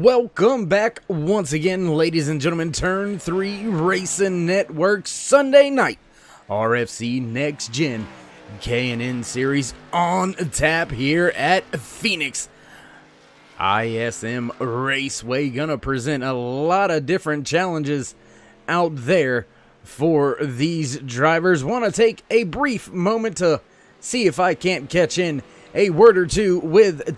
Welcome back once again, ladies and gentlemen. Turn 3 Racing Network Sunday night RFC Next Gen K&N Series on tap here at Phoenix ISM Raceway. Gonna present a lot of different challenges out there for these drivers. Want to take a brief moment to see if I can't catch in a word or two with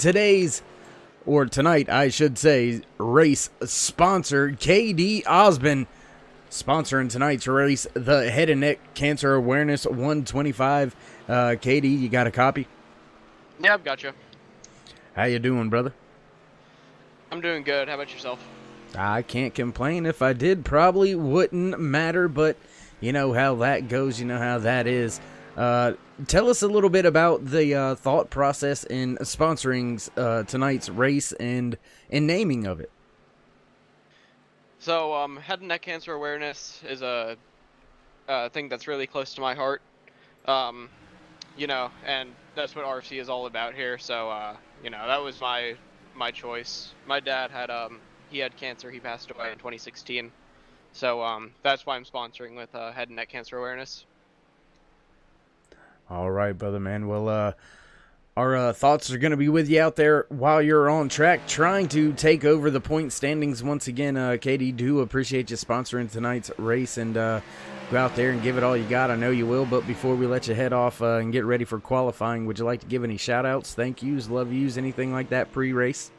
tonight, I should say, race sponsor, K&N Series, sponsoring tonight's race, the Head and Neck Cancer Awareness 125. KD, you got a copy? Yeah, I've got you. How you doing, brother? I'm doing good. How about yourself? I can't complain. If I did, probably wouldn't matter, but you know how that goes. You know how that is. Tell us a little bit about the thought process in sponsoring tonight's race and naming of it. So, head and neck cancer awareness is a thing that's really close to my heart. You know, and that's what RFC is all about here. So, you know, that was my choice. My dad had he had cancer. He passed away in 2016. So, that's why I'm sponsoring with head and neck cancer awareness. All right, brother, man. Well, our thoughts are going to be with you out there while you're on track, trying to take over the point standings once again. Katie, do appreciate you sponsoring tonight's race, and go out there and give it all you got. I know you will, but before we let you head off and get ready for qualifying, would you like to give any shout-outs, thank yous, love yous, anything like that pre-race?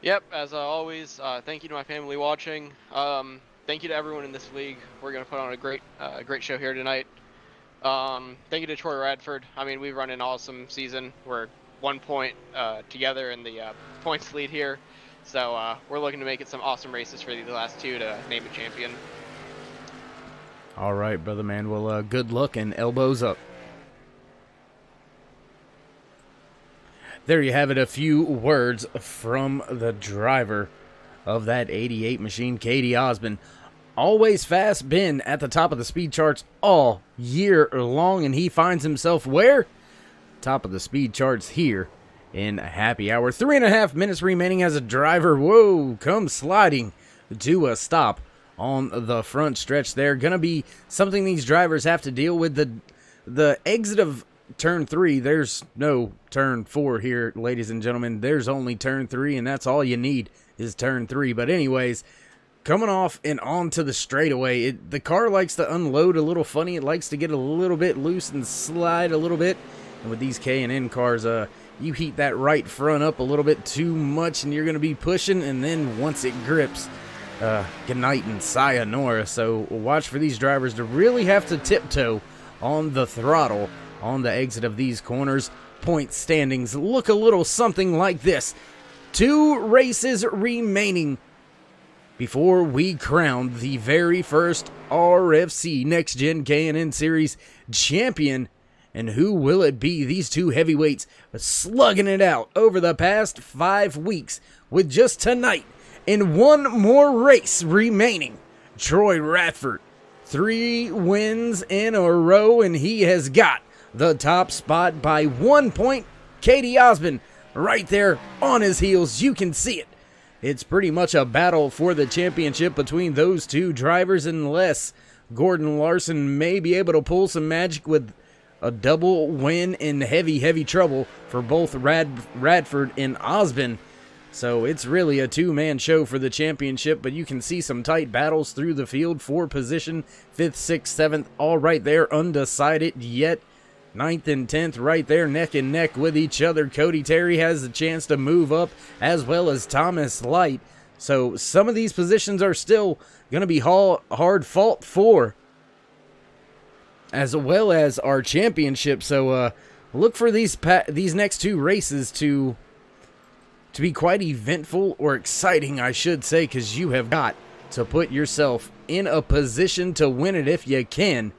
Yep, as always, thank you to my family watching. Thank you to everyone in this league. We're going to put on a great show here tonight. Thank you to Troy Radford. I mean, we've run an awesome season. We're 1 point together in the points lead here. So we're looking to make it some awesome races for the last two to name a champion. All right, brother, man. Well, good luck and elbows up. There you have it, a few words from the driver of that 88 machine, K&N Series. Always fast, been at the top of the speed charts all year long, and he finds himself where? Top of the speed charts here in happy hour. 3.5 minutes remaining as a driver. Whoa, come sliding to a stop on the front stretch there. Gonna be something these drivers have to deal with. The exit of turn 3. There's no turn 4 here, ladies and gentlemen. There's only turn 3, and that's all you need is turn 3. But anyways, coming off and onto the straightaway, the car likes to unload a little funny. It likes to get a little bit loose and slide a little bit. And with these K&N cars, you heat that right front up a little bit too much, and you're going to be pushing. And then once it grips, good night and sayonara. So watch for these drivers to really have to tiptoe on the throttle on the exit of these corners. Point standings look a little something like this. 2 races remaining before we crown the very first RFC Next Gen K&N Series champion. And who will it be? These two heavyweights slugging it out over the past 5 weeks, with just tonight and one more race remaining. Troy Radford, 3 wins in a row, and he has got the top spot by 1 point. K&N Series right there on his heels. You can see it. It's pretty much a battle for the championship between those two drivers, unless Gordon Larson may be able to pull some magic with a double win in heavy trouble for both Radford and Osborne. So it's really a 2-man show for the championship, but you can see some tight battles through the field for position. 5th, 6th, 7th, all right there, undecided yet. 9th and 10th right there, neck and neck with each other. Cody Terry has the chance to move up, as well as Thomas Light. So some of these positions are still going to be hard fought for, as well as our championship. So look for these next 2 races to be quite eventful, or exciting, I should say, because you have got to put yourself in a position to win it if you can.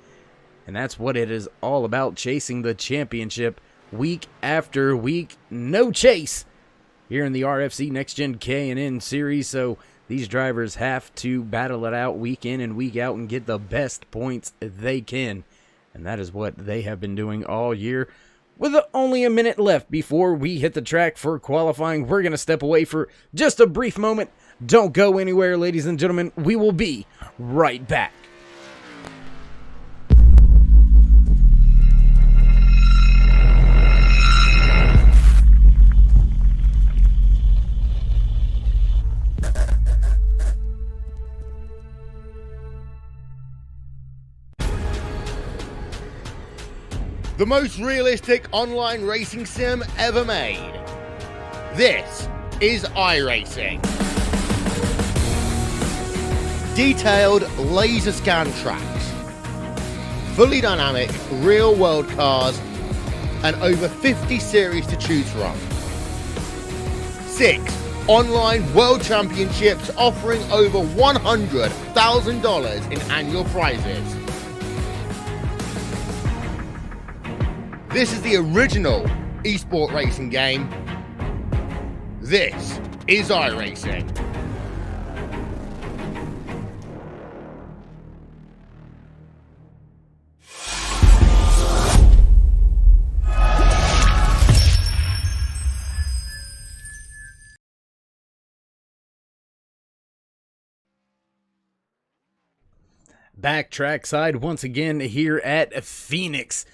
And that's what it is all about, chasing the championship week after week. No chase here in the RFC Next Gen K&N Series. So these drivers have to battle it out week in and week out and get the best points they can. And that is what they have been doing all year. With only a minute left before we hit the track for qualifying, we're going to step away for just a brief moment. Don't go anywhere, ladies and gentlemen. We will be right back. The most realistic online racing sim ever made. This is iRacing. Detailed laser scan tracks, fully dynamic real world cars, and over 50 series to choose from. 6 online world championships offering over $100,000 in annual prizes. This is the original esport racing game. This is iRacing. Back trackside once again here at Phoenix.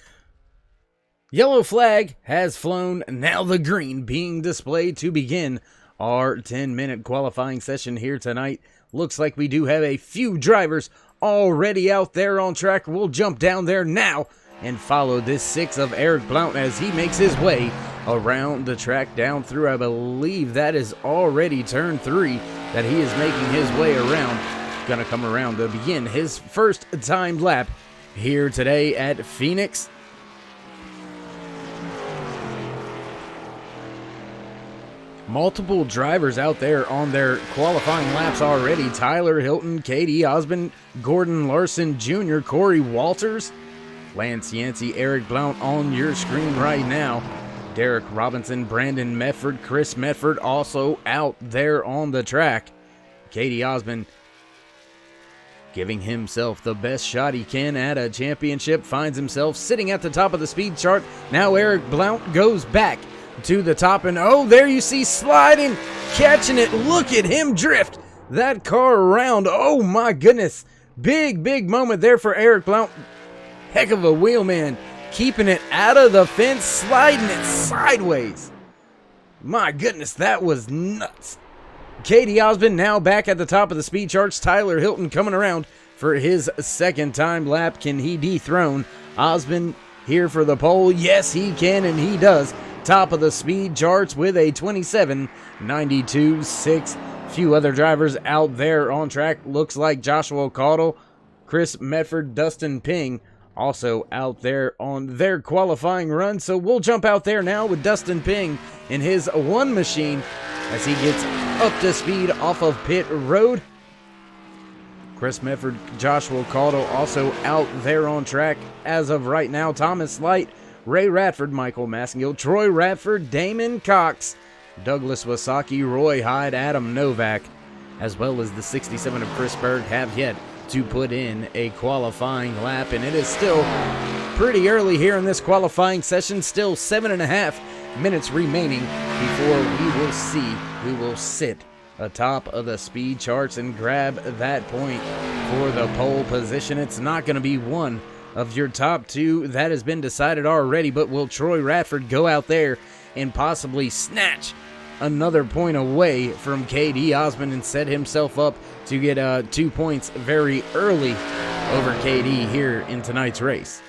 Yellow flag has flown, now the green being displayed to begin our 10-minute qualifying session here tonight. Looks like we do have a few drivers already out there on track. We'll jump down there now and follow this 6 of Eric Blount as he makes his way around the track down through, I believe that is already turn 3 that he is making his way around. Gonna come around to begin his first timed lap here today at Phoenix. Multiple drivers out there on their qualifying laps already. Tyler Hilton, Katie Osmond, Gordon Larson Jr., Corey Walters, Lance Yancey, Eric Blount on your screen right now. Derek Robinson, Brandon Medford, Chris Medford also out there on the track. Katie Osmond giving himself the best shot he can at a championship, finds himself sitting at the top of the speed chart. Now Eric Blount goes back to the top, and oh, there you see sliding, catching it. Look at him drift that car around. Oh my goodness, big moment there for Eric Blount. Heck of a wheel, man, keeping it out of the fence, sliding it sideways. My goodness, that was nuts. Katie Osmond now back at the top of the speed charts. Tyler Hilton coming around for his second time lap. Can he dethrone Osmond here for the pole? Yes, he can, and he does. Top of the speed charts with a 27.92.6. Few other drivers out there on track. Looks like Joshua Caudle, Chris Medford, Dustin Ping also out there on their qualifying run. So we'll jump out there now with Dustin Ping in his one machine as he gets up to speed off of pit road. Chris Medford, Joshua Caudle also out there on track as of right now. Thomas Light, Ray Radford, Michael Massengill, Troy Radford, Damon Cox, Douglas Wasaki, Roy Hyde, Adam Novak, as well as the 67 of Chris Berg have yet to put in a qualifying lap. And it is still pretty early here in this qualifying session. Still 7.5 minutes remaining before we will see who will sit atop of the speed charts and grab that point for the pole position. It's not going to be one of your top 2. That has been decided already, but will Troy Radford go out there and possibly snatch another point away from KD Osmond and set himself up to get 2 points very early over KD here in tonight's race?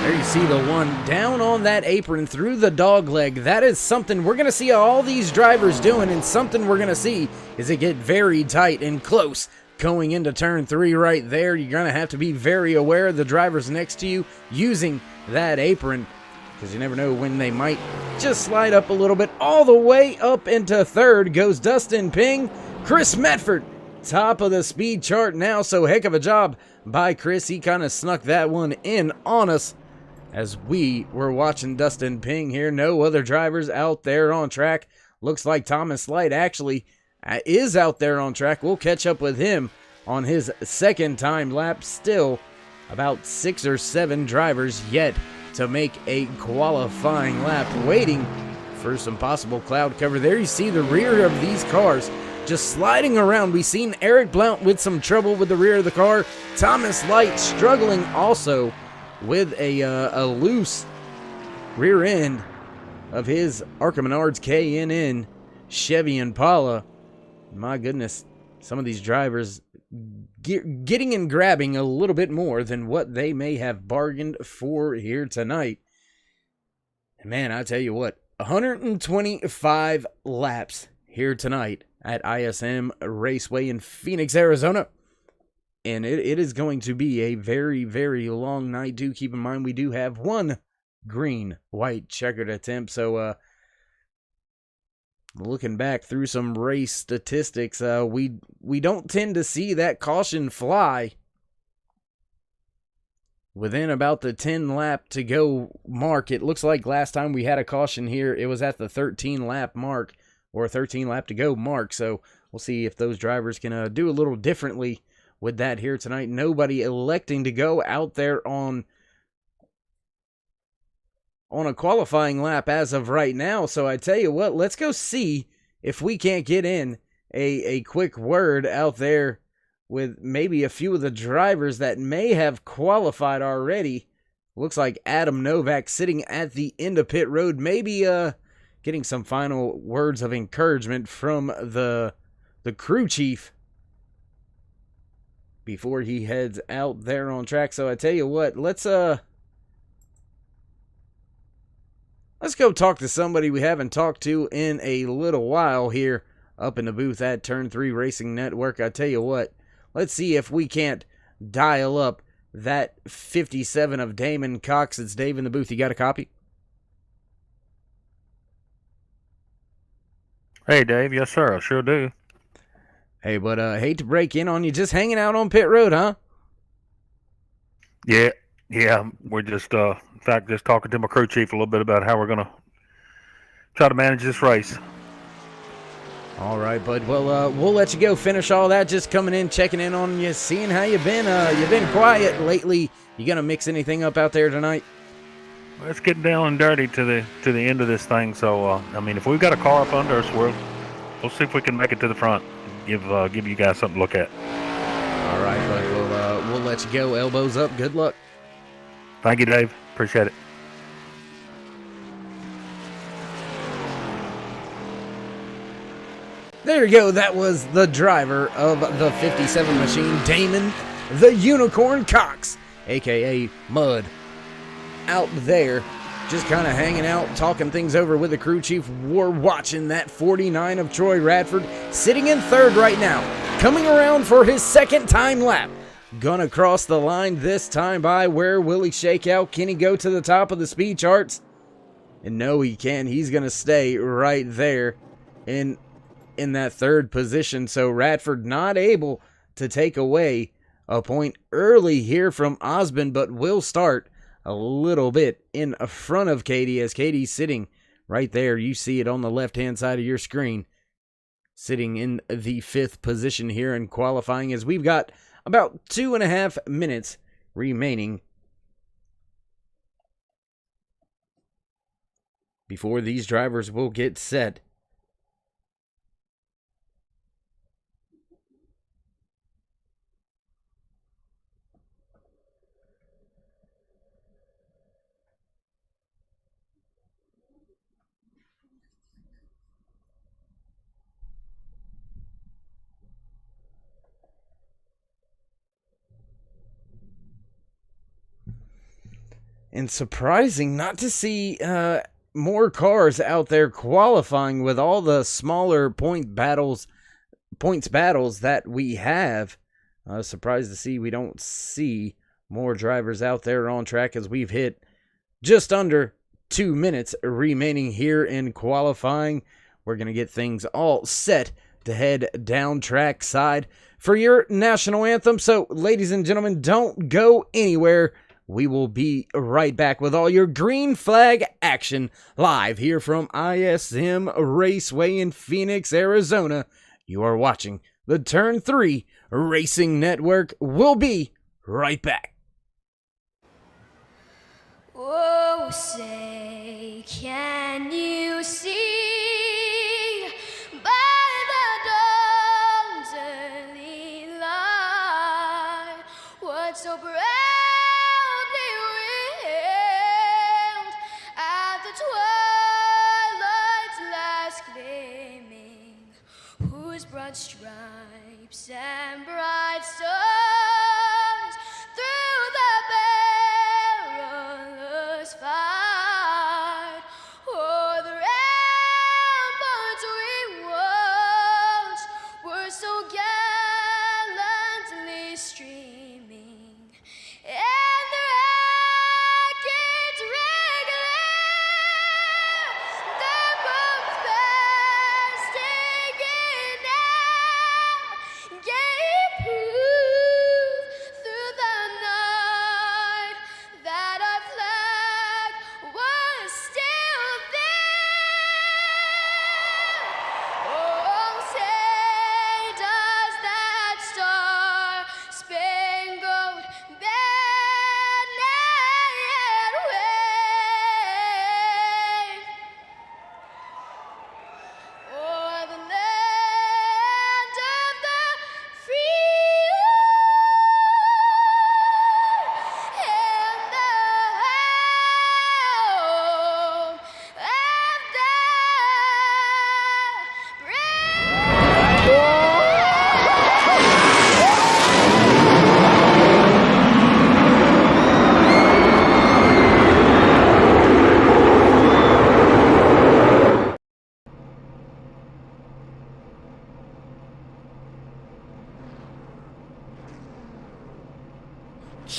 There you see the one down on that apron through the dog leg. That is something we're going to see all these drivers doing, and something we're going to see is it get very tight and close going into turn 3 right there. You're going to have to be very aware of the drivers next to you using that apron, because you never know when they might just slide up a little bit. All the way up into third goes Dustin Ping. Chris Medford, top of the speed chart now, so heck of a job by Chris. He kind of snuck that one in on us as we were watching Dustin Ping here. No other drivers out there on track. Looks like Thomas Light actually is out there on track. We'll catch up with him on his second time lap. Still about 6 or 7 drivers yet to make a qualifying lap, waiting for some possible cloud cover. There you see the rear of these cars just sliding around. We've seen Eric Blount with some trouble with the rear of the car. Thomas Light struggling also with a loose rear end of his Arca Menards K&N Chevy Impala. My goodness, some of these drivers getting and grabbing a little bit more than what they may have bargained for here tonight. And man, I tell you what, 125 laps here tonight at ISM Raceway in Phoenix, Arizona. And it is going to be a very, very long night. Do keep in mind we do have one green, white checkered attempt. So, looking back through some race statistics, we don't tend to see that caution fly within about the 10 lap to go mark. It looks like last time we had a caution here, it was at the 13 lap mark, or 13 lap to go mark. So we'll see if those drivers can do a little differently with that here tonight. Nobody electing to go out there on a qualifying lap as of right now. So I tell you what, let's go see if we can't get in a quick word out there with maybe a few of the drivers that may have qualified already. Looks like Adam Novak sitting at the end of pit road, maybe getting some final words of encouragement from the crew chief before he heads out there on track. So I tell you what, let's go talk to somebody we haven't talked to in a little while here up in the booth at Turn 3 Racing Network. I tell you what, let's see if we can't dial up that 57 of Damon Cox. It's Dave in the booth. You got a copy? Hey, Dave. Yes, sir. I sure do. Hey, but hate to break in on you. Just hanging out on pit road, huh? Yeah. We're just, in fact, just talking to my crew chief a little bit about how we're going to try to manage this race. All right, bud. Well, we'll let you go finish all that. Just coming in, checking in on you, seeing how you've been. You've been quiet lately. You gonna mix anything up out there tonight? Well, it's getting down and dirty to the end of this thing. So, I mean, if we've got a car up under us, we'll see if we can make it to the front. Give you guys something to look at. All right, bud. We'll let you go. Elbows up. Good luck. Thank you, Dave. Appreciate it. There you go. That was the driver of the 57 machine, Damon the Unicorn Cox, a.k.a. Mud, out there just kind of hanging out, talking things over with the crew chief. We're watching that 49 of Troy Radford sitting in third right now, coming around for his second time lap. Gonna cross the line this time by. Where will he shake out? Can he go to the top of the speed charts? And no, he can. He's gonna stay right there in that third position. So Radford not able to take away a point early here from Osmond, but will start a little bit in front of Katie, as Katie's sitting right there. You see it on the left-hand side of your screen, sitting in the 5th position here in qualifying, as we've got about 2.5 minutes remaining before these drivers will get set. And surprising not to see more cars out there qualifying with all the smaller points battles that we have. Surprised to see we don't see more drivers out there on track, as we've hit just under 2 minutes remaining here in qualifying. We're going to get things all set to head down track side for your national anthem. So, ladies and gentlemen, don't go anywhere. We will be right back with all your green flag action live here from ISM Raceway in Phoenix, Arizona. You are watching the Turn 3 Racing Network. We'll be right back. Oh, say, can you see by the dawn's early light what so proudly wailed at the twilight's last gleaming, whose broad stripes and bright stars through the perilous fight o'er the ramparts we watched were so gallantly streaming, and the rockets regular the bombs bursting in air gave proof through the night that our flag was still there. Oh, say does that star-spangled banner yet wave o'er the land of the free and the home of the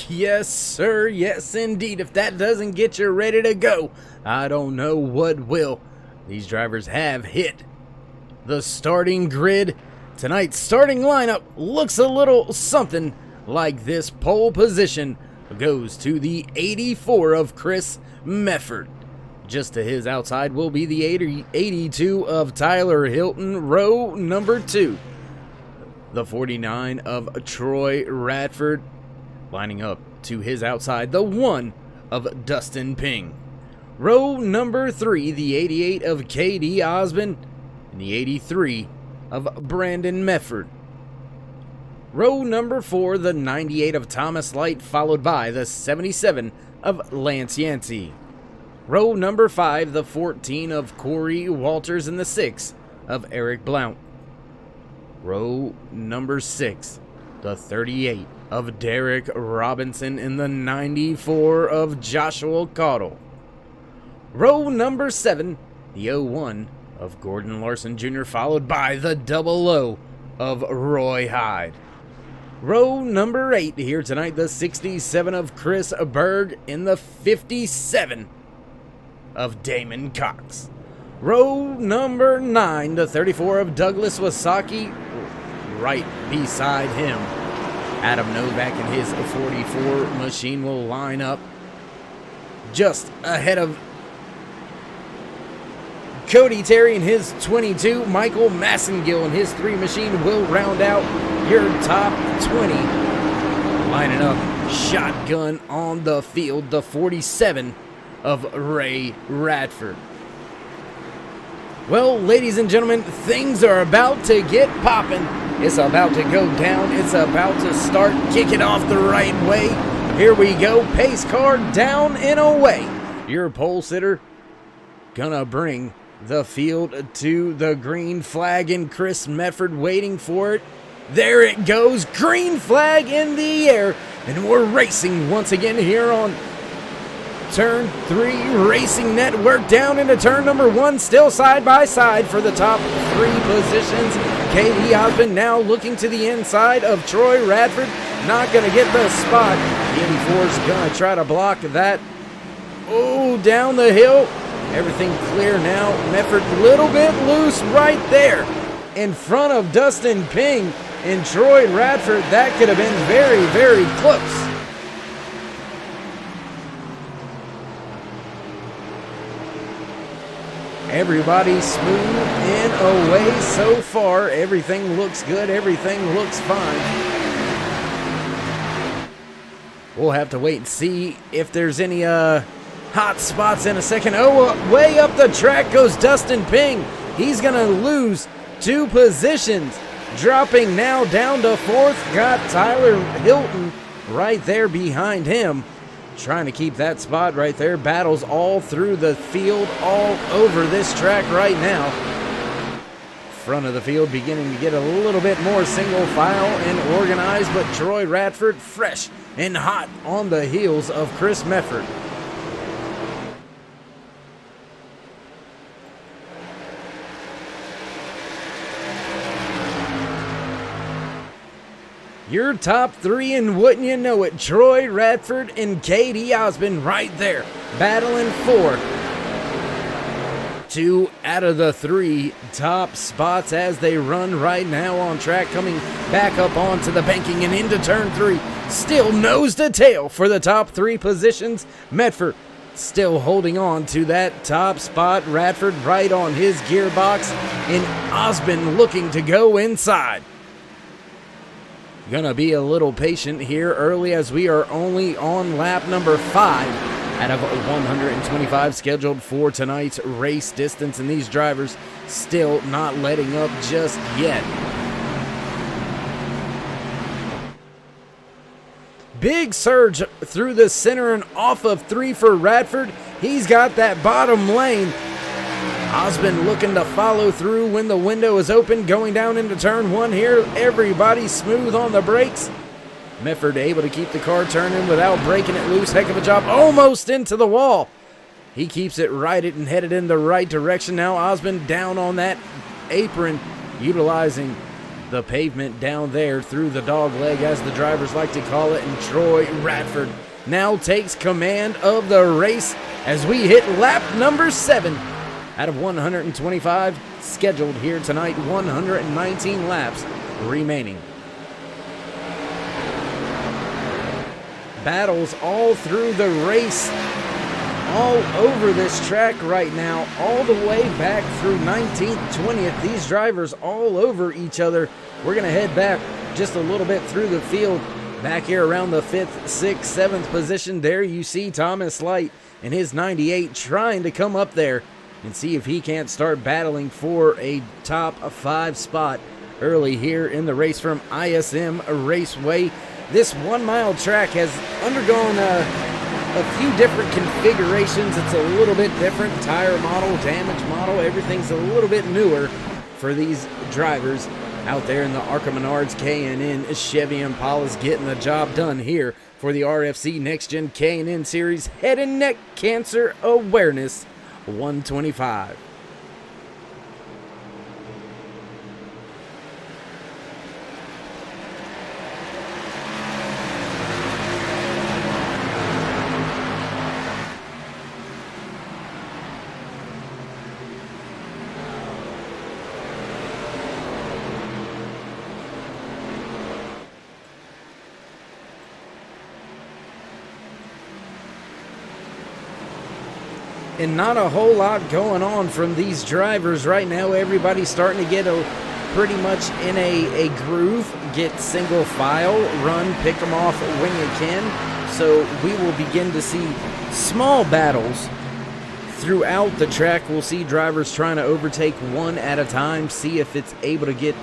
Yes, sir. Yes, indeed. If that doesn't get you ready to go, I don't know what will. These drivers have hit the starting grid. Tonight's starting lineup looks a little something like this. Pole position goes to the 84 of Chris Mefford. Just to his outside will be the 82 of Tyler Hilton. Row number 2, the 49 of Troy Radford. Lining up to his outside, the 1 of Dustin Ping. Row number 3, the 88 of K.D. Osmond, and the 83 of Brandon Mefford. Row number 4, the 98 of Thomas Light, followed by the 77 of Lance Yancey. Row number 5, the 14 of Corey Walters, and the 6 of Eric Blount. Row number 6, the 38 of Derek Robinson, and the 94 of Joshua Caudle. Row number 7, the 01 of Gordon Larson Jr., followed by the 00 of Roy Hyde. Row number 8 here tonight, the 67 of Chris Berg, and the 57 of Damon Cox. Row number 9, the 34 of Douglas Wasaki, right beside him. Adam Novak and his 44 machine will line up just ahead of Cody Terry and his 22. Michael Massengill and his 3 machine will round out your top 20. Lining up shotgun on the field, the 47 of Ray Radford. Well, ladies and gentlemen, things are about to get popping. It's about to go down. It's about to start. Kick it off the right way. Here we go. Pace car down and away. Your pole sitter gonna bring the field to the green flag, and Chris Mefford waiting for it. There it goes. Green flag in the air. And we're racing once again here on Turn 3 Racing Network, down into turn number 1, still side by side for the top 3 positions. K.D. Osmond now looking to the inside of Troy Radford. Not going to get the spot. The 84's going to try to block that. Oh, down the hill. Everything clear now. Mefford a little bit loose right there in front of Dustin Ping and Troy Radford. That could have been very, very close. Everybody smooth in away so far. Everything looks good. Everything looks fine. We'll have to wait and see if there's any hot spots in a second. Oh, way up the track goes Dustin Ping. He's going to lose 2 positions. Dropping now down to 4th. Got Tyler Hilton right there behind him. Trying to keep that spot right there. Battles all through the field, all over this track right now. Front of the field beginning to get a little bit more single file and organized, but Troy Radford fresh and hot on the heels of Chris Mefford. Your top 3, and wouldn't you know it, Troy Radford and Katie Osmond right there, battling for 2 out of the 3 top spots as they run right now on track, coming back up onto the banking and into turn 3. Still nose to tail for the top 3 positions. Medford still holding on to that top spot. Radford right on his gearbox, and Osmond looking to go inside. Gonna be a little patient here early as we are only on lap number 5 out of 125 scheduled for tonight's race distance, and these drivers still not letting up just yet. Big surge through the center and off of 3 for Radford. He's got that bottom lane. Osmond looking to follow through when the window is open, going down into turn 1 here. Everybody smooth on the brakes. Mefford able to keep the car turning without breaking it loose. Heck of a job, almost into the wall. He keeps it righted and headed in the right direction. Now Osmond down on that apron, utilizing the pavement down there through the dog leg, as the drivers like to call it. And Troy Radford now takes command of the race as we hit lap number 7 out of 125 scheduled here tonight. 119 laps remaining. Battles all through the race, all over this track right now, all the way back through 19th, 20th. These drivers all over each other. We're going to head back just a little bit through the field. Back here around the 5th, 6th, 7th position. There you see Thomas Light and his 98 trying to come up there and see if he can't start battling for a top 5 spot early here in the race from ISM Raceway. This 1 mile track has undergone a few different configurations. It's a little bit different. Tire model, damage model, everything's a little bit newer for these drivers out there in the Arca Menards K&N Chevy Impalas, getting the job done here for the RFC NEXTGEN K&N Series Head and Neck Cancer Awareness 125. And not a whole lot going on from these drivers right now. Everybody's starting to get pretty much in a groove, get single file, run, pick them off when you can. So we will begin to see small battles throughout the track. We'll see drivers trying to overtake one at a time, see if it's able to get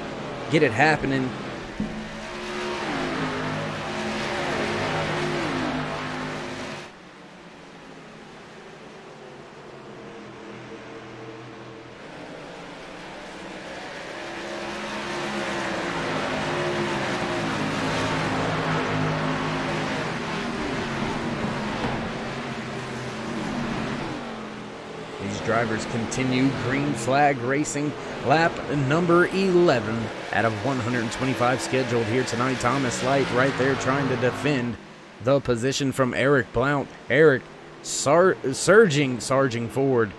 it happening. Drivers continue. Green flag racing, lap number 11 out of 125 scheduled here tonight. Thomas Light right there trying to defend the position from Eric Blount. Eric surging forward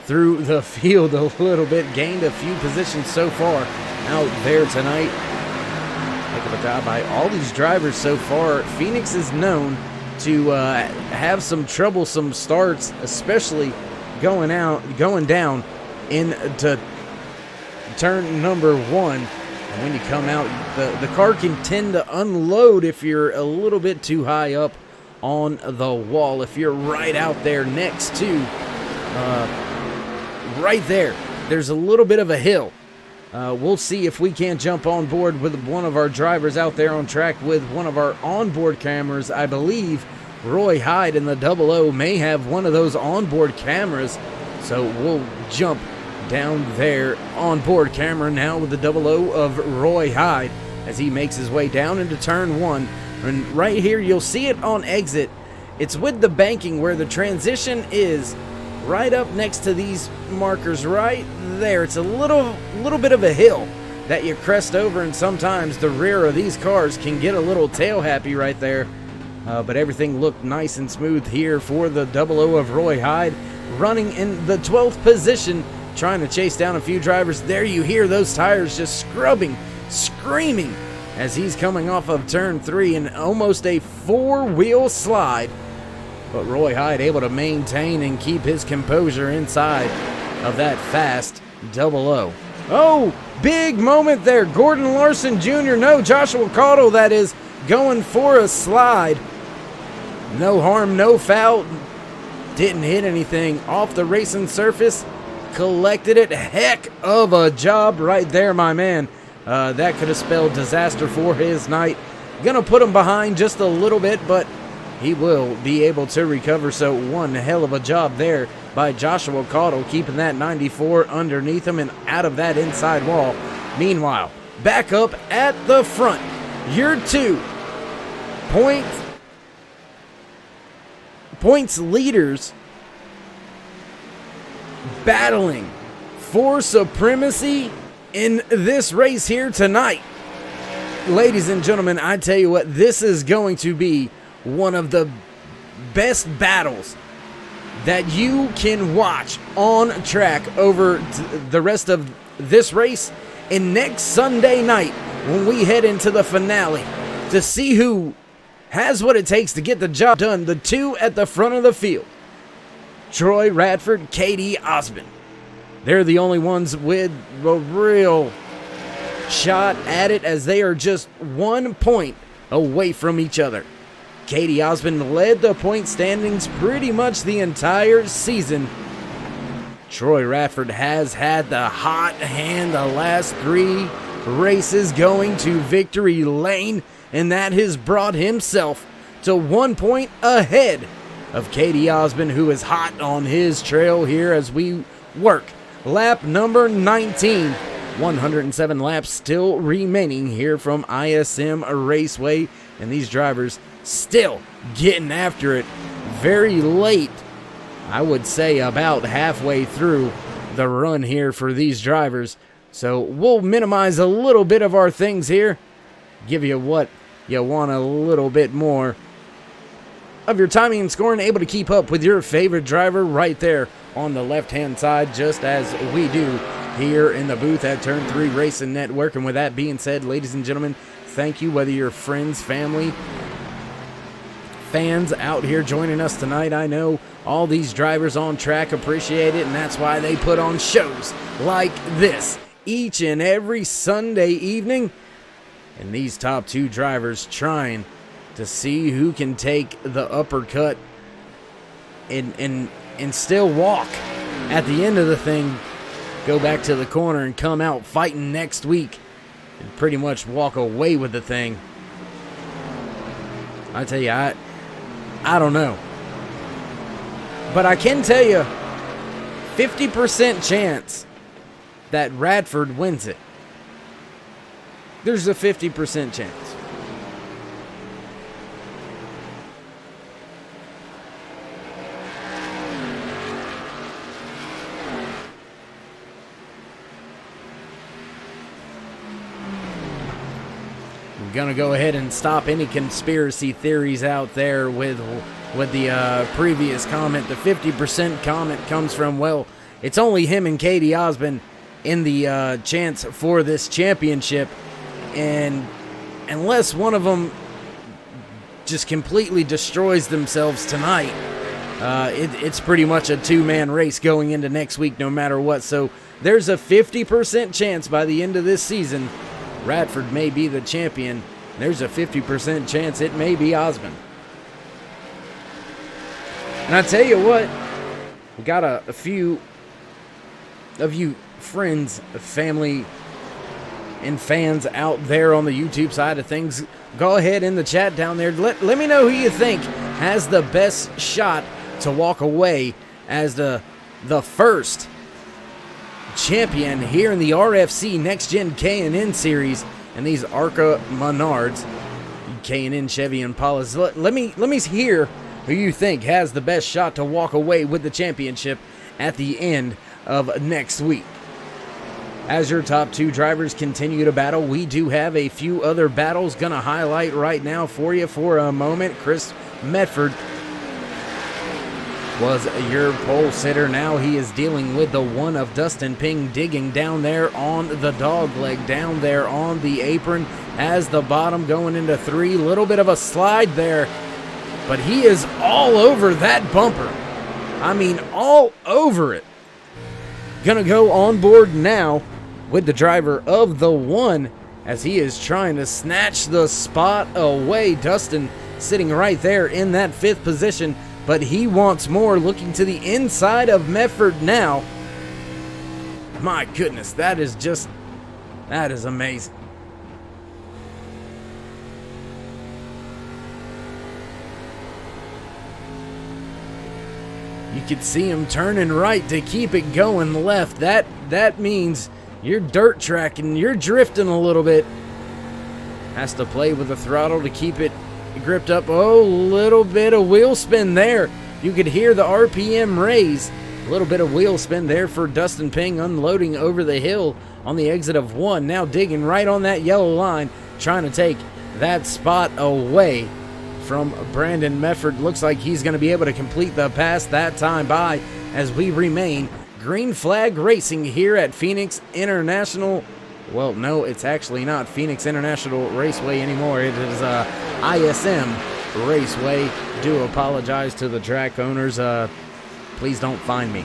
through the field a little bit, gained a few positions so far out there tonight. Heck of a job by all these drivers so far. Phoenix is known to have some troublesome starts, especially going down into turn number 1. And when you come out, the car can tend to unload if you're a little bit too high up on the wall. If you're right out there next to, right there, there's a little bit of a hill. We'll see if we can't jump on board with one of our drivers out there on track with one of our onboard cameras. I believe Roy Hyde in the 00 may have one of those onboard cameras, so we'll jump down there onboard camera now with the 00 of Roy Hyde as he makes his way down into turn 1. And right here, you'll see it on exit. It's with the banking where the transition is right up next to these markers right there. It's a little bit of a hill that you crest over, and sometimes the rear of these cars can get a little tail happy right there. But everything looked nice and smooth here for the 00 of Roy Hyde, running in the 12th position, trying to chase down a few drivers. There you hear those tires just scrubbing, screaming, as he's coming off of turn 3 in almost a 4-wheel slide. But Roy Hyde able to maintain and keep his composure inside of that fast 00. Oh, big moment there. Gordon Larson Jr., no, Joshua Caudle, that is, going for a slide. No harm, no foul. Didn't hit anything off the racing surface. Collected it. Heck of a job right there, my man. That could have spelled disaster for his night. Gonna put him behind just a little bit, but he will be able to recover. So one hell of a job there by Joshua Caudle, keeping that 94 underneath him and out of that inside wall. Meanwhile, back up at the front, your 2 points leaders battling for supremacy in this race here tonight. Ladies and gentlemen, I tell you what, this is going to be one of the best battles that you can watch on track over the rest of this race, and next Sunday night when we head into the finale to see who has what it takes to get the job done. The 2 at the front of the field, Troy Radford, K.D. Osmond. They're the only ones with a real shot at it, as they are just 1 point away from each other. K.D. Osmond led the point standings pretty much the entire season. Troy Radford has had the hot hand the last 3 races going to victory lane, and that has brought himself to 1 point ahead of K.D. Osmond, who is hot on his trail here as we work lap number 19. 107 laps still remaining here from ISM Raceway, and these drivers still getting after it very late. I would say about halfway through the run here for these drivers. So we'll minimize a little bit of our things here, give you what you want a little bit more of your timing and scoring, able to keep up with your favorite driver right there on the left-hand side, just as we do here in the booth at Turn 3 Racing Network. And with that being said, ladies and gentlemen, thank you, whether you're friends, family, fans out here joining us tonight. I know all these drivers on track appreciate it, and that's why they put on shows like this each and every Sunday evening. And these top 2 drivers trying to see who can take the uppercut and still walk at the end of the thing, go back to the corner and come out fighting next week and pretty much walk away with the thing. I tell you, I don't know. But I can tell you, 50% chance that Radford wins it. There's a 50% chance. I'm gonna go ahead and stop any conspiracy theories out there with the previous comment. The 50% comment comes from, well, it's only him and K.D. Osmond in the chance for this championship, and unless one of them just completely destroys themselves tonight, it's pretty much a 2-man race going into next week no matter what. So there's a 50% chance by the end of this season Radford may be the champion. There's a 50% chance it may be Osmond. And I tell you what, we got a few of you friends, family, and fans out there on the YouTube side of things. Go ahead in the chat down there. Let me know who you think has the best shot to walk away as the first champion here in the RFC NEXTGEN K&N Series and these ARCA Menards, K&N Chevy Impalas. Let me hear who you think has the best shot to walk away with the championship at the end of next week. As your top two drivers continue to battle, we do have a few other battles gonna highlight right now for you for a moment. Chris Medford was your pole sitter. Now he is dealing with the one of Dustin Ping, digging down there on the dog leg, down there on the apron as the bottom going into 3. Little bit of a slide there, but he is all over that bumper. I mean, all over it. Gonna go on board now with the driver of the 1 as he is trying to snatch the spot away. Dustin sitting right there in that 5th position, but he wants more, looking to the inside of Medford now. My goodness, that is amazing. You could see him turning right to keep it going left. That means you're dirt tracking, you're drifting a little bit. Has to play with the throttle to keep it gripped up. Oh, little bit of wheel spin there. You could hear the RPM raise. A little bit of wheel spin there for Dustin Ping, unloading over the hill on the exit of 1. Now digging right on that yellow line, trying to take that spot away from Brandon Medford. Looks like he's going to be able to complete the pass that time by as we remain green flag racing here at Phoenix International. Well, no, it's actually not Phoenix International Raceway anymore. It is ISM Raceway. Do apologize to the track owners. Please don't find me.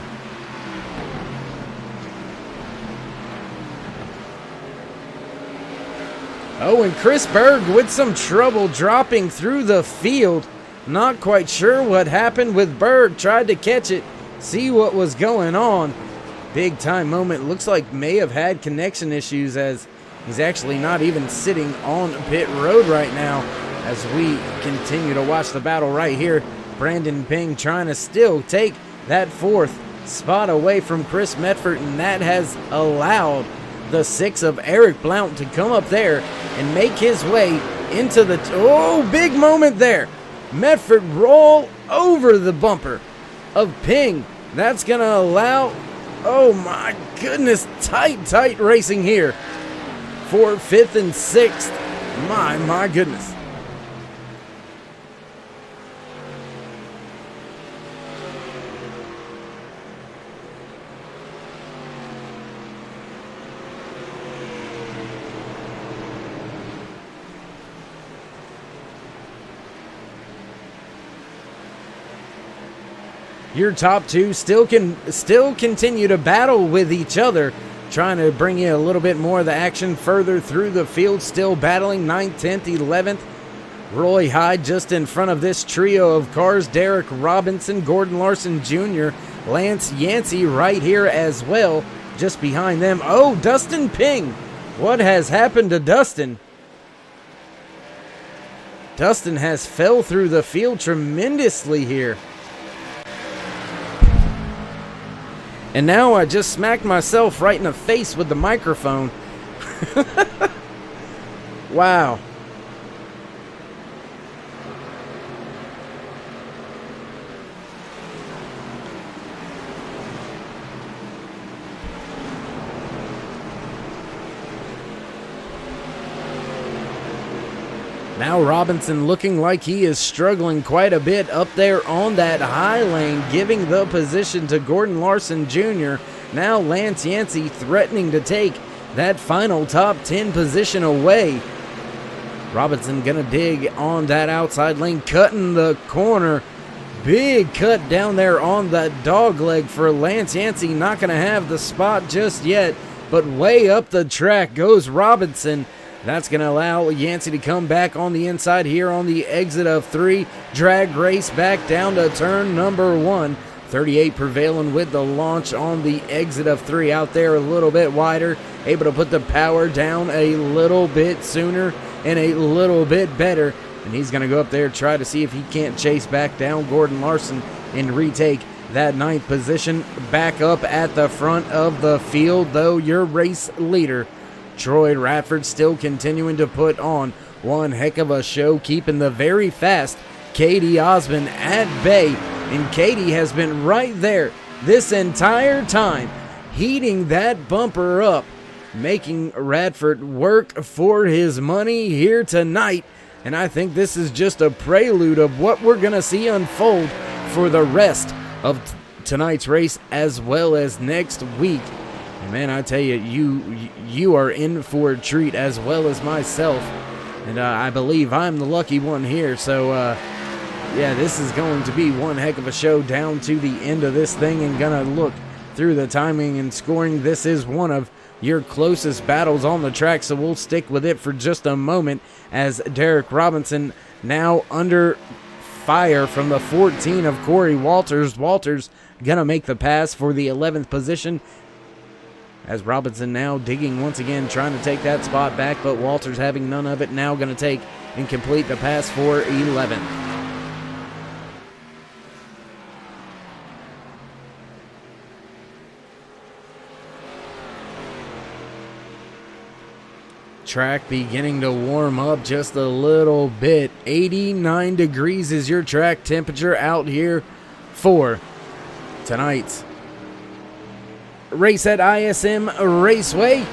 Oh, and Chris Berg with some trouble dropping through the field. Not quite sure what happened with Berg. Tried to catch it, see what was going on. Big time moment. Looks like may have had connection issues as he's actually not even sitting on pit road right now as we continue to watch the battle right here. Brandon Ping trying to still take that 4th spot away from Chris Medford, and that has allowed the 6 of Eric Blount to come up there and make his way into the... Oh, big moment there. Medford roll over the bumper of Ping. That's going to allow... Oh my goodness, tight racing here for 5th and 6th. My goodness. Your top two still continue to battle with each other, trying to bring you a little bit more of the action further through the field. Still battling 9th, 10th, 11th. Roy Hyde just in front of this trio of cars. Derek Robinson, Gordon Larson Jr., Lance Yancey right here as well, just behind them. Oh, Dustin Ping. What has happened to Dustin? Dustin has fell through the field tremendously here. And now I just smacked myself right in the face with the microphone. Wow. Now Robinson looking like he is struggling quite a bit up there on that high lane, giving the position to Gordon Larson Jr. Now Lance Yancey threatening to take that final top 10 position away. Robinson gonna dig on that outside lane, cutting the corner. Big cut down there on that dog leg for Lance Yancey. Not gonna have the spot just yet, but way up the track goes Robinson. That's going to allow Yancey to come back on the inside here on the exit of 3. Drag race back down to turn number 1. 38 prevailing with the launch on the exit of 3. Out there a little bit wider. Able to put the power down a little bit sooner and a little bit better. And he's going to go up there, try to see if he can't chase back down Gordon Larson and retake that 9th position. Back up at the front of the field, though, your race leader, Troy Radford, still continuing to put on one heck of a show, keeping the very fast Katie Osmond at bay. And Katie has been right there this entire time, heating that bumper up, making Radford work for his money here tonight. And I think this is just a prelude of what we're going to see unfold for the rest of tonight's race as well as next week. And man, I tell you, you are in for a treat as well as myself. And I believe I'm the lucky one here. So, yeah, this is going to be one heck of a show down to the end of this thing. And going to look through the timing and scoring. This is one of your closest battles on the track, so we'll stick with it for just a moment as Derek Robinson now under fire from the 14 of Corey Walters. Walters gonna make the pass for the 11th position as Robinson now digging once again, trying to take that spot back, but Walters having none of it, now gonna take and complete the pass for 11th. Track beginning to warm up just a little bit. 89 degrees is your track temperature out here for tonight's race at ISM Raceway.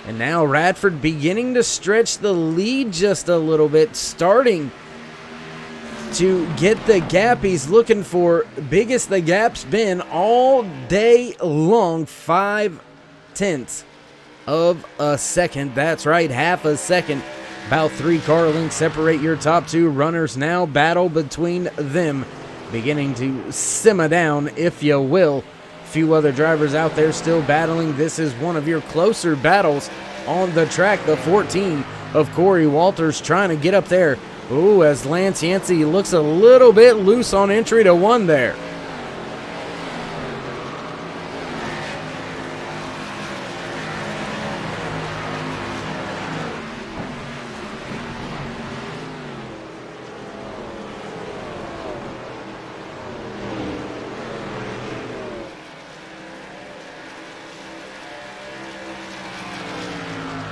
And now Radford beginning to stretch the lead just a little bit, starting to get the gap he's looking for. Biggest the gap's been all day long, 0.5 of a second. That's right, half a second. About 3 car lengths separate your top 2 runners. Now battle between them beginning to simmer down, if you will. Few other drivers out there still battling. This is one of your closer battles on the track. The 14 of Corey Walters trying to get up there. Ooh, as Lance Yancey looks a little bit loose on entry to 1 there.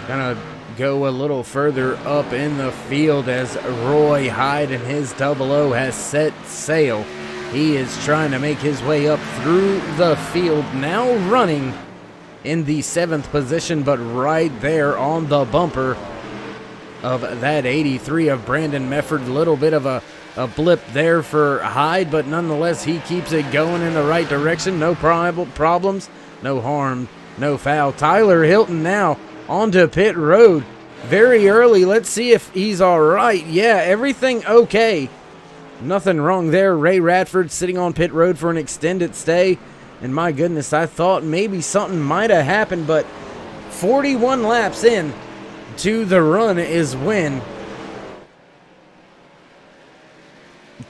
Gonna go a little further up in the field as Roy Hyde and his 00 has set sail. He is trying to make his way up through the field, now running in the 7th position, but right there on the bumper of that 83 of Brandon Mefford. Little bit of a blip there for Hyde, but nonetheless he keeps it going in the right direction. No problems, no harm, no foul. Tyler Hilton now onto pit road very early. Let's see if he's all right. Yeah, everything okay. Nothing wrong there. Ray Radford sitting on pit road for an extended stay. And my goodness, I thought maybe something might have happened, but 41 laps in to the run is when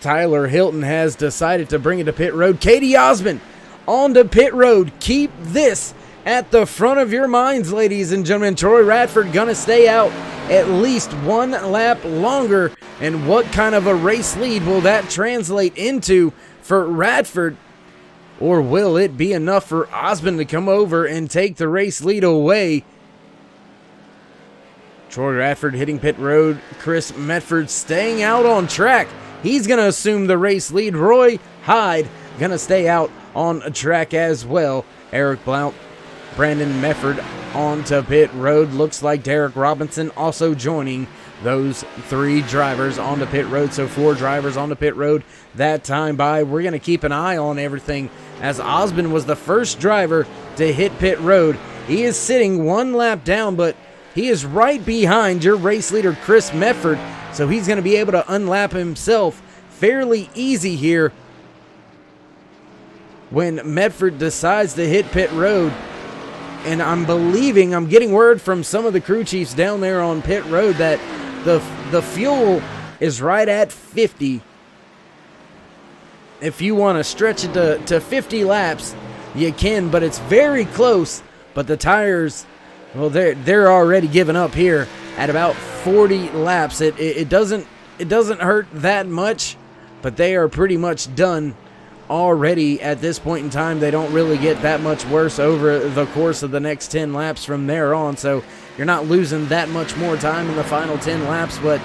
Tyler Hilton has decided to bring it to pit road. Katie Osmond onto pit road. Keep this at the front of your minds, ladies and gentlemen. Troy Radford gonna stay out at least 1 lap longer. And what kind of a race lead will that translate into for Radford? Or will it be enough for Osmond to come over and take the race lead away? Troy Radford hitting pit road. Chris Medford staying out on track. He's gonna assume the race lead. Roy Hyde gonna stay out on track as well. Eric Blount, Brandon Mefford onto pit road. Looks like Derek Robinson also joining those 3 drivers onto pit road. So 4 drivers onto pit road that time by. We're going to keep an eye on everything as Osmond was the first driver to hit pit road. He is sitting 1 lap down, but he is right behind your race leader, Chris Mefford. So he's going to be able to unlap himself fairly easy here when Medford decides to hit pit road. And I'm getting word from some of the crew chiefs down there on pit road that the fuel is right at 50. If you want to stretch it to 50 laps, you can, but it's very close. But the tires, well, they're already giving up here at about 40 laps. It doesn't hurt that much, but they are pretty much done already at this point in time. They don't really get that much worse over the course of the next 10 laps from there on, so you're not losing that much more time in the final 10 laps, but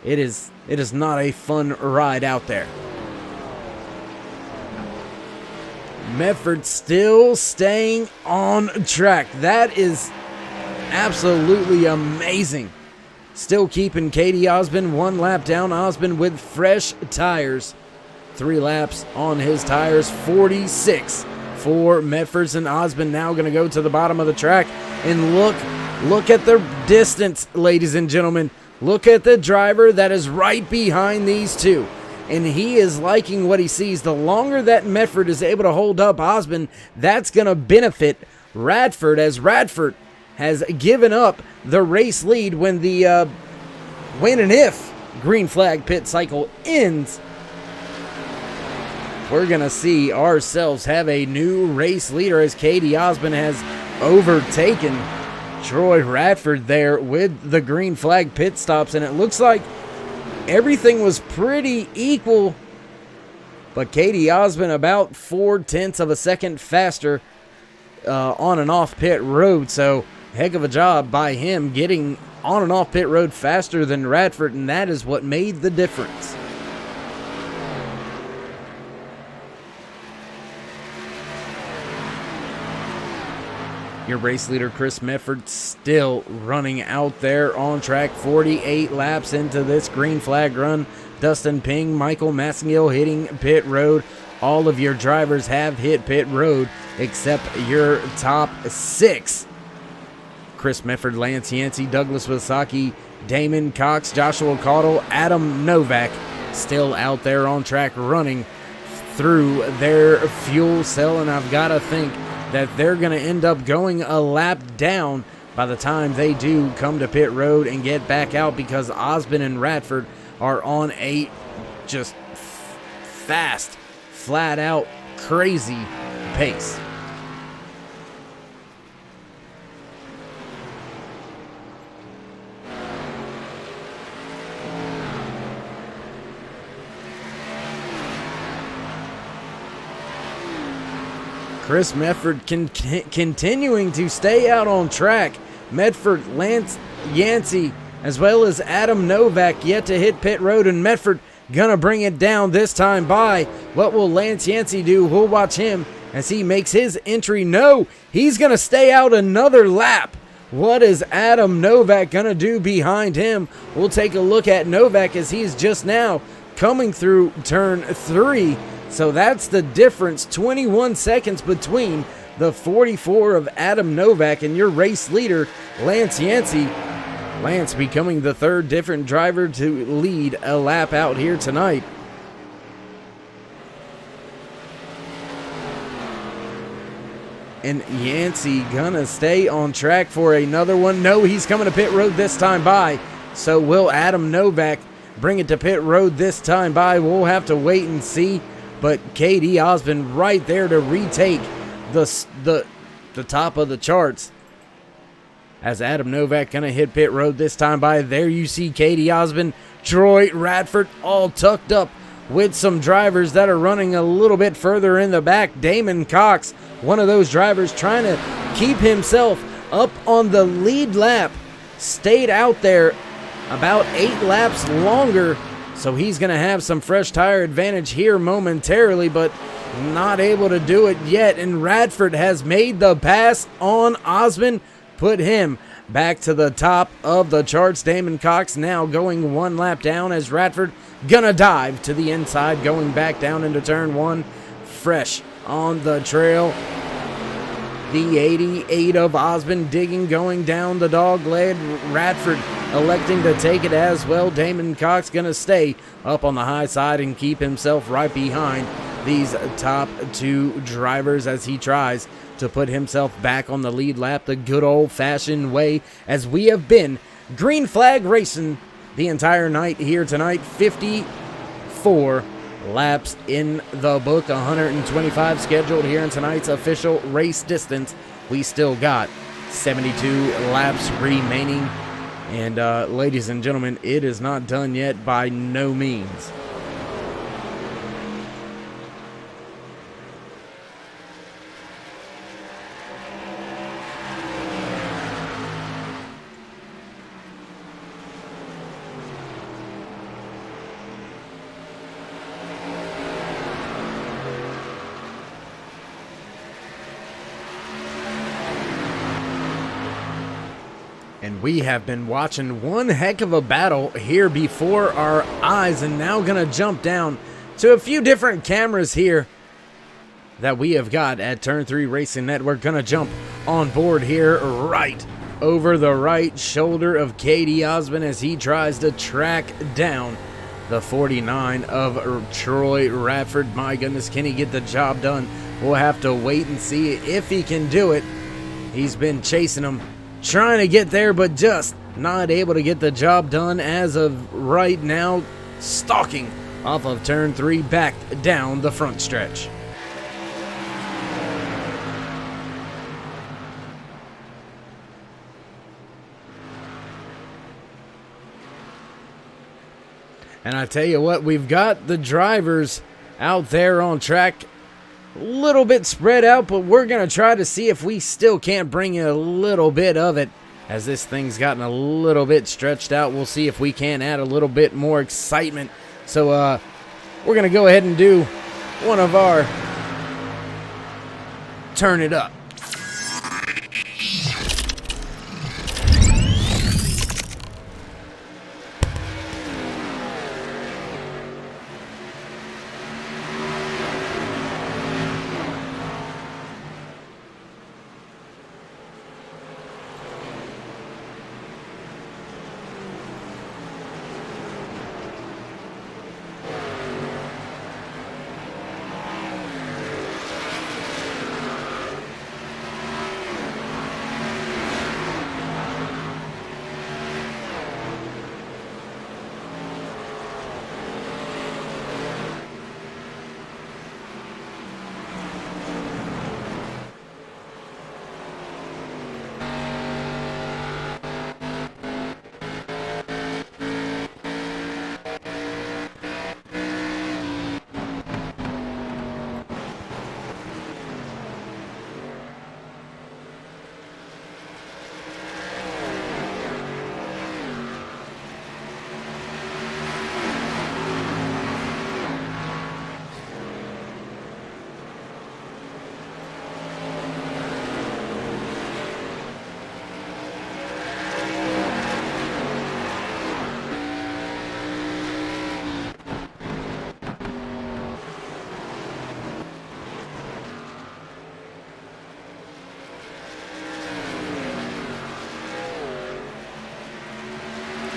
it is not a fun ride out there. Medford still staying on track. That is absolutely amazing. Still keeping Katie Osmond 1 lap down. Osmond with fresh tires. 3 laps on his tires. 46 for Medford, and Osmond now going to go to the bottom of the track. And look at the distance, ladies and gentlemen. Look at the driver that is right behind these two. And he is liking what he sees. The longer that Medford is able to hold up Osmond, that's going to benefit Radford, as Radford has given up the race lead when and if green flag pit cycle ends. We're going to see ourselves have a new race leader as Katie Osmond has overtaken Troy Radford there with the green flag pit stops. And it looks like everything was pretty equal, but Katie Osmond about 0.4 of a second faster on and off pit road. So heck of a job by him getting on and off pit road faster than Radford, and that is what made the difference. Your race leader, Chris Medford, still running out there on track. 48 laps into this green flag run. Dustin Ping, Michael Massengill hitting pit road. All of your drivers have hit pit road except your top 6. Chris Medford, Lance Yancey, Douglas Wasaki, Damon Cox, Joshua Caudle, Adam Novak still out there on track running through their fuel cell, and I've got to think that they're going to end up going a lap down by the time they do come to pit road and get back out, because Osmond and Radford are on a just fast, flat out crazy pace. Chris Medford continuing to stay out on track. Medford, Lance Yancey, as well as Adam Novak yet to hit pit road, and Medford gonna bring it down this time by. What will Lance Yancey do? We'll watch him as he makes his entry. No, he's gonna stay out another lap. What is Adam Novak gonna do behind him? We'll take a look at Novak as he's just now coming through turn 3. So that's the difference, 21 seconds between the 44 of Adam Novak and your race leader, Lance Yancey. Lance becoming the 3rd different driver to lead a lap out here tonight. And Yancey gonna stay on track for another one. No, he's coming to pit road this time by. So will Adam Novak bring it to pit road this time by? We'll have to wait and see. But Katie Osmond right there to retake the top of the charts. As Adam Novak gonna hit pit road this time by. There you see Katie Osmond, Troy Radford all tucked up with some drivers that are running a little bit further in the back. Damon Cox, one of those drivers trying to keep himself up on the lead lap, stayed out there about 8 laps longer. So he's going to have some fresh tire advantage here momentarily, but not able to do it yet. And Radford has made the pass on Osmond, put him back to the top of the charts. Damon Cox now going 1 lap down as Radford going to dive to the inside, going back down into turn 1. Fresh on the trail. The 88 of Osmond digging, going down the dog leg. Radford electing to take it as well. Damon Cox going to stay up on the high side and keep himself right behind these top two drivers as he tries to put himself back on the lead lap the good old-fashioned way, as we have been green flag racing the entire night here tonight. 54 laps in the book, 125 scheduled here in tonight's official race distance. We still got 72 laps remaining, and ladies and gentlemen, it is not done yet by no means. And we have been watching one heck of a battle here before our eyes, and now going to jump down to a few different cameras here that we have got at Turn 3 Racing Network. Going to jump on board here right over the right shoulder of K.D. Osmond as he tries to track down the 49 of Troy Radford. My goodness, can he get the job done? We'll have to wait and see if he can do it. He's been chasing him, trying to get there, but just not able to get the job done as of right now, stalking off of Turn 3 back down the front stretch. And I tell you what, we've got the drivers out there on track a little bit spread out, but we're going to try to see if we still can't bring in a little bit of it as this thing's gotten a little bit stretched out. We'll see if we can add a little bit more excitement. So we're going to go ahead and do one of our Turn It Up.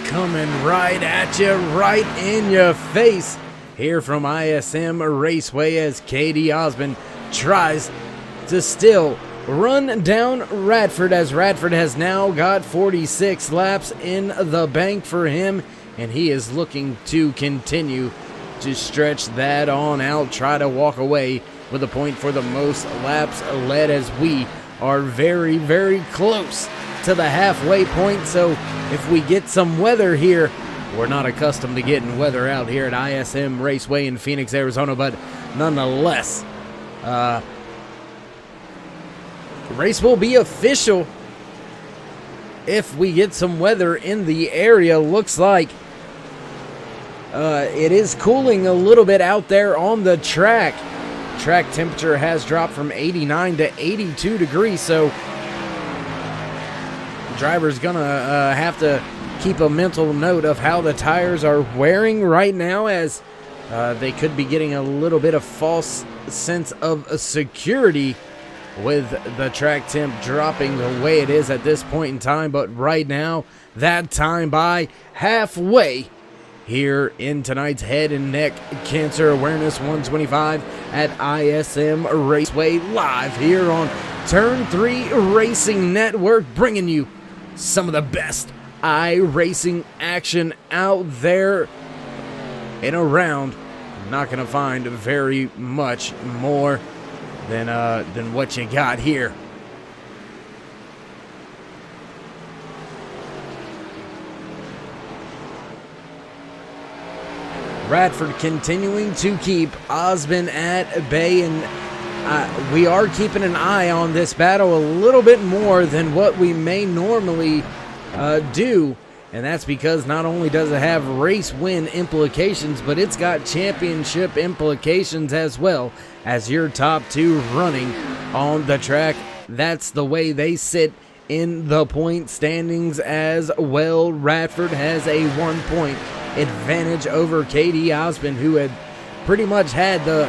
Coming right at you, right in your face here from ISM Raceway as K.D. Osmond tries to still run down Radford, as Radford has now got 46 laps in the bank for him, and he is looking to continue to stretch that on out, try to walk away with a point for the most laps led, as we are very, very close to the halfway point. So if we get some weather here, we're not accustomed to getting weather out here at ISM Raceway in Phoenix, Arizona, but nonetheless, the race will be official if we get some weather in the area. Looks like it is cooling a little bit out there on the track. Track temperature has dropped from 89 to 82 degrees, so the driver's gonna have to keep a mental note of how the tires are wearing right now, as they could be getting a little bit of false sense of security with the track temp dropping the way it is at this point in time. But right now, that time by halfway here in tonight's Head and Neck Cancer Awareness 125 at ISM Raceway, live here on Turn 3 Racing Network, bringing you some of the best iRacing action out there and around. Not going to find very much more than what you got here. Radford continuing to keep Osmond at bay, and we are keeping an eye on this battle a little bit more than what we may normally do, and that's because not only does it have race win implications, but it's got championship implications as well, as your top two running on the track. That's the way they sit in the point standings as well. Radford has a 1 point advantage over KD Osmond, who had pretty much had the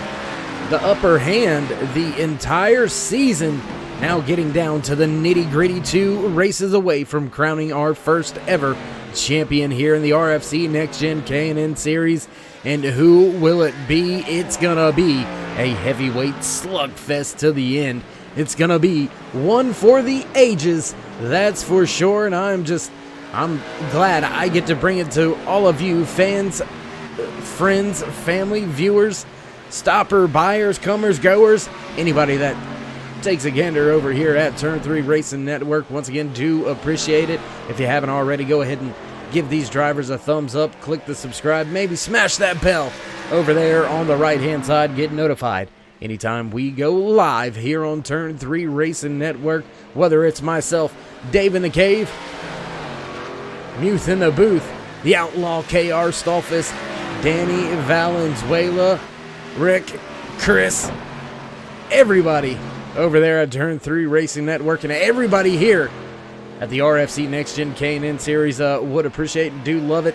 upper hand the entire season, now getting down to the nitty-gritty, 2 races away from crowning our first ever champion here in the RFC NEXTGEN K&N Series. And who will it be? It's gonna be a heavyweight slugfest to the end. It's gonna be one for the ages, that's for sure, and I'm glad I get to bring it to all of you fans, friends, family, viewers, stopper, buyers, comers, goers, anybody that takes a gander over here at Turn 3 Racing Network. Once again, do appreciate it. If you haven't already, go ahead and give these drivers a thumbs up, click the subscribe, maybe smash that bell over there on the right-hand side. Get notified anytime we go live here on Turn 3 Racing Network, whether it's myself, Dave in the Cave, Muth in the booth, the Outlaw KR Stolfus, Danny Valenzuela, Rick, Chris, everybody over there at Turn 3 Racing Network, and everybody here at the RFC NEXTGEN K&N Series would appreciate and do love it.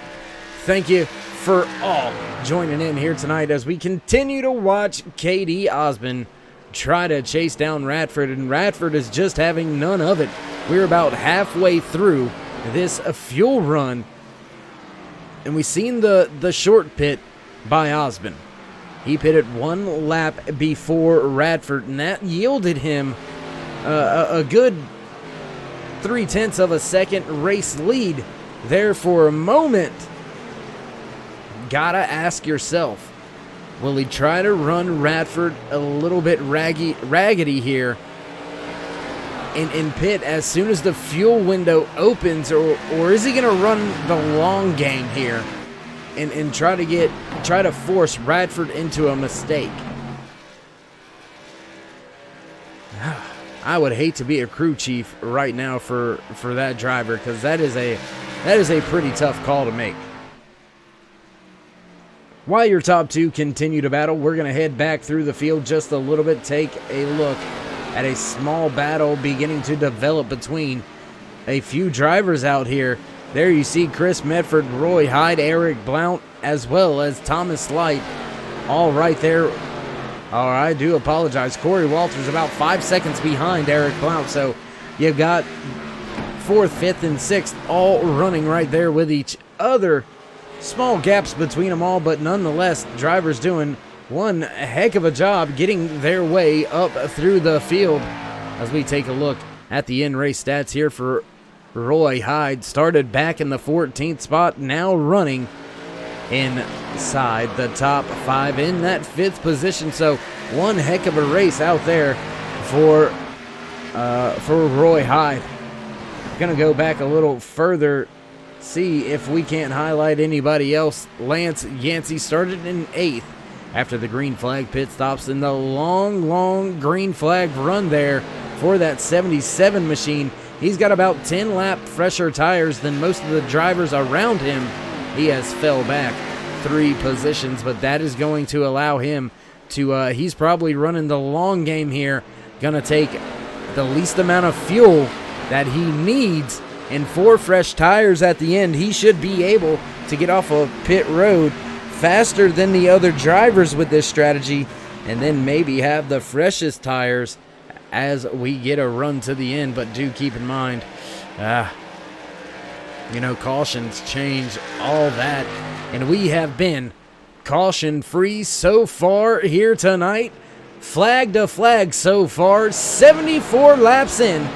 Thank you for all joining in here tonight as we continue to watch KD Osmond try to chase down Radford, and Radford is just having none of it. We're about halfway through this fuel run, and we've seen the short pit by Osmond. He pitted 1 lap before Radford, and that yielded him a good 0.3 of a second race lead there for a moment. Gotta ask yourself, will he try to run Radford a little bit raggedy here in pit as soon as the fuel window opens, or is he gonna run the long game here and try to force Radford into a mistake? I would hate to be a crew chief right now for that driver, because that is a pretty tough call to make. While your top two continue to battle, we're going to head back through the field just a little bit, take a look at a small battle beginning to develop between a few drivers out here. There you see Chris Medford, Roy Hyde, Eric Blount, as well as Thomas Light, all right there. All right, I do apologize. Corey Walters about 5 seconds behind Eric Blount, so you've got 4th, 5th, and 6th all running right there with each other. Small gaps between them all, but nonetheless, drivers doing one heck of a job getting their way up through the field. As we take a look at the in-race stats here for Roy Hyde, started back in the 14th spot, now running inside the top 5 in that 5th position. So one heck of a race out there for Roy Hyde. Gonna go back a little further, see if we can't highlight anybody else. Lance Yancey started in 8th after the green flag pit stops in the long green flag run there for that 77 machine. He's got about 10 lap fresher tires than most of the drivers around him. He has fell back 3 positions, but that is going to allow him to, he's probably running the long game here, gonna take the least amount of fuel that he needs, and 4 fresh tires at the end. He should be able to get off of pit road faster than the other drivers with this strategy, and then maybe have the freshest tires as we get a run to the end. But do keep in mind, cautions change all that And we have been caution free so far here tonight. Flag to flag so far, 74 laps in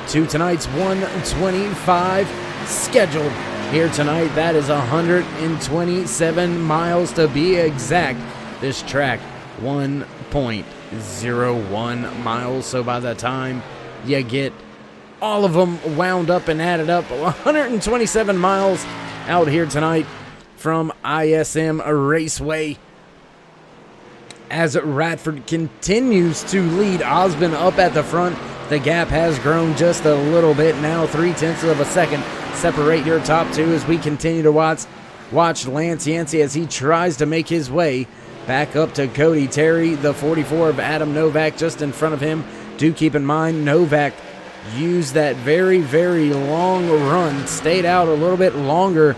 to tonight's 125 scheduled here tonight. That is 127 miles to be exact. This track, 1.01 miles. So by the time you get all of them wound up and added up, 127 miles out here tonight from ISM Raceway. As Radford continues to lead Osborne up at the front, the gap has grown just a little bit now, 0.3 of a second separate your top two as we continue to watch Lance Yancey as he tries to make his way back up to Cody Terry, the 44 of Adam Novak just in front of him. Do keep in mind, Novak used that very, very long run, stayed out a little bit longer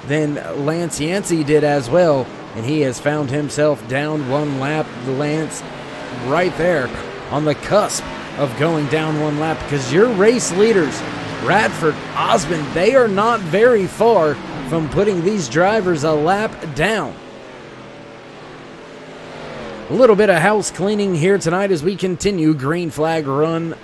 than Lance Yancey did as well, and he has found himself down one lap. Lance right there on the cusp of going down one lap, because your race leaders, Radford, Osborne, they are not very far from putting these drivers a lap down. A little bit of house cleaning here tonight as we continue. Green flag run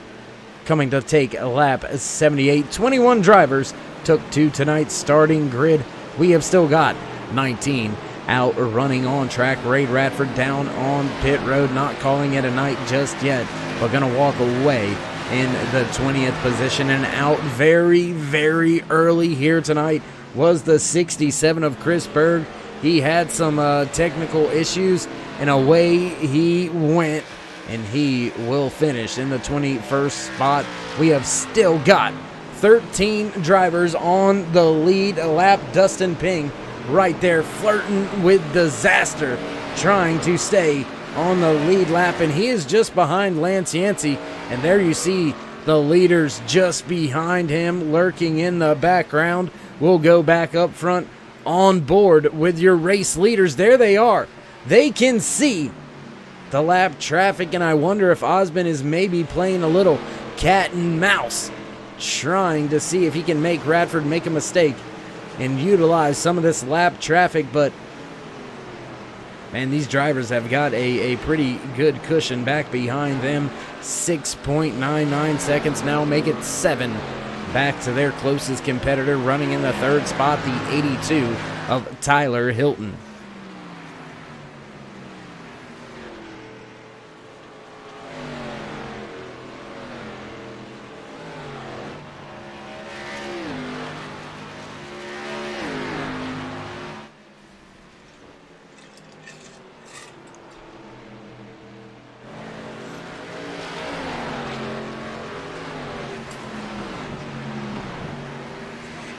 coming to take lap 78. 21 drivers took to tonight's starting grid. We have still got 19 out running on track. Ray Radford down on pit road, not calling it a night just yet, but going to walk away in the 20th position. And out very, very early here tonight was the 67 of Chris Berg. He had some technical issues, and away he went, and he will finish in the 21st spot. We have still got 13 drivers on the lead lap. Dustin Ping right there flirting with disaster, trying to stay on the lead lap, and he is just behind Lance Yancey. And there you see the leaders just behind him lurking in the background. We'll go back up front on board with your race leaders. There they are. They can see the lap traffic, and I wonder if Osborne is maybe playing a little cat and mouse, trying to see if he can make Radford make a mistake and utilize some of this lap traffic. But man, these drivers have got a pretty good cushion back behind them. 6.99 seconds now, make it 7 back to their closest competitor, running in the third spot, the 82 of Tyler Hilton.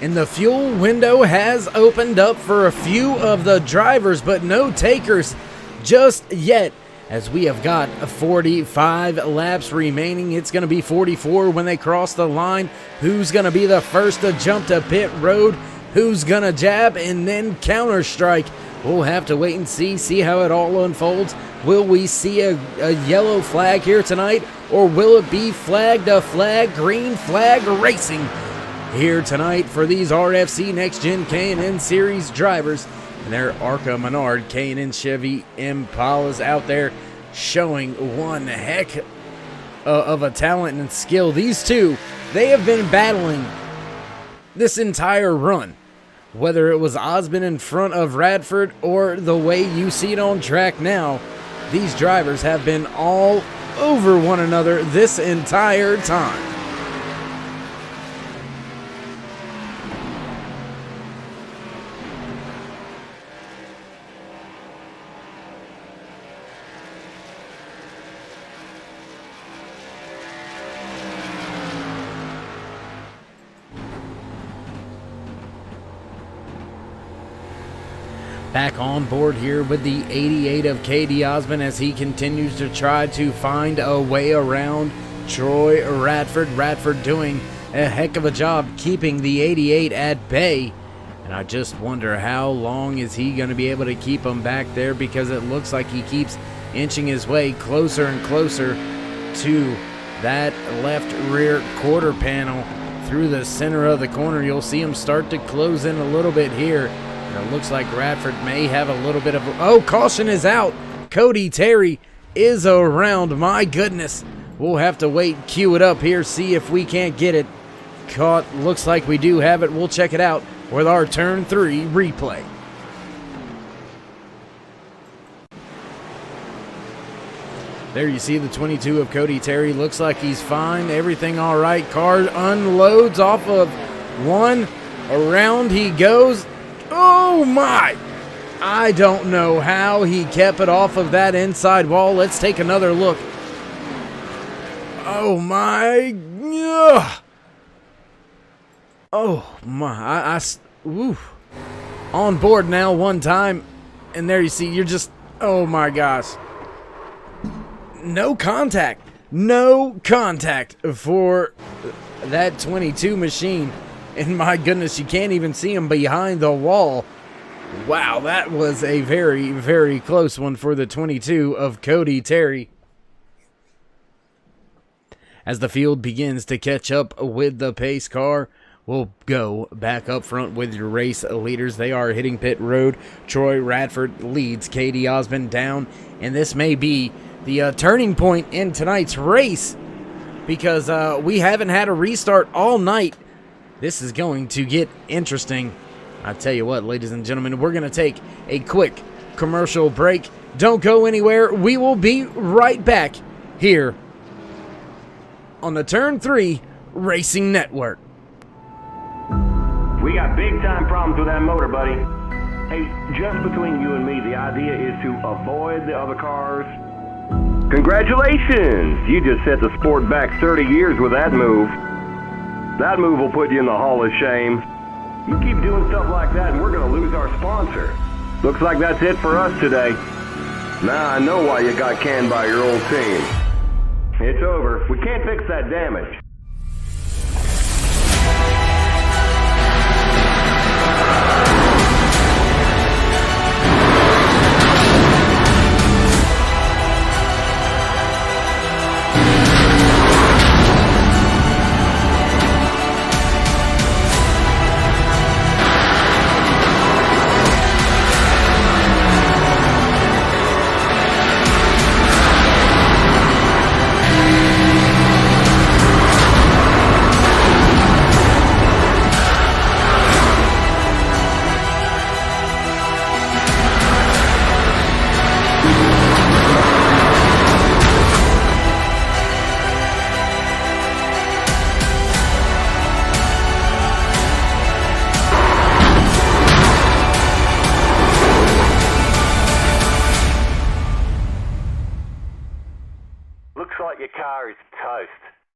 And the fuel window has opened up for a few of the drivers, but no takers just yet, as we have got 45 laps remaining. It's going to be 44 when they cross the line. Who's going to be the first to jump to pit road? Who's going to jab and then counter strike? We'll have to wait and see how it all unfolds. Will we see a yellow flag here tonight, or will it be flag to flag, green flag racing here tonight for these RFC Next-Gen K&N Series drivers? And their Arca Menard K&N Chevy Impalas out there showing one heck of a talent and skill. These two, they have been battling this entire run, whether it was Osborne in front of Radford or the way you see it on track now. These drivers have been all over one another this entire time. Back on board here with the 88 of KD Osborne as he continues to try to find a way around Troy Radford. Radford doing a heck of a job keeping the 88 at bay. And I just wonder how long is he going to be able to keep him back there, because it looks like he keeps inching his way closer and closer to that left rear quarter panel through the center of the corner. You'll see him start to close in a little bit here And it looks like Radford may have a little bit of... Oh, caution is out. Cody Terry is around. My goodness. We'll have to wait, cue it up here, see if we can't get it caught. Looks like we do have it. We'll check it out with our turn 3 replay. There you see the 22 of Cody Terry. Looks like he's fine. Everything all right. Car unloads off of one. Around he goes. Oh, my. I don't know how he kept it off of that inside wall. Let's take another look. Oh, my. Ugh. Oh, my. Ooh. On board now one time. And there you see, you're just, oh, my gosh. No contact. No contact for that 22 machine. And my goodness, you can't even see him behind the wall. Wow, that was a very, very close one for the 22 of Cody Terry. As the field begins to catch up with the pace car, we'll go back up front with your race leaders. They are hitting pit road. Troy Radford leads Katie Osmond down, and this may be the turning point in tonight's race because we haven't had a restart all night. This is going to get interesting. I tell you what, ladies and gentlemen, we're going to take a quick commercial break. Don't go anywhere. We will be right back here on the Turn 3 Racing Network. We got big time problems with that motor, buddy. Hey, just between you and me, the idea is to avoid the other cars. Congratulations! You just set the sport back 30 years with that move. That move will put you in the Hall of Shame. You keep doing stuff like that and we're going to lose our sponsor. Looks like that's it for us today. Now I know why you got canned by your old team. It's over. We can't fix that damage.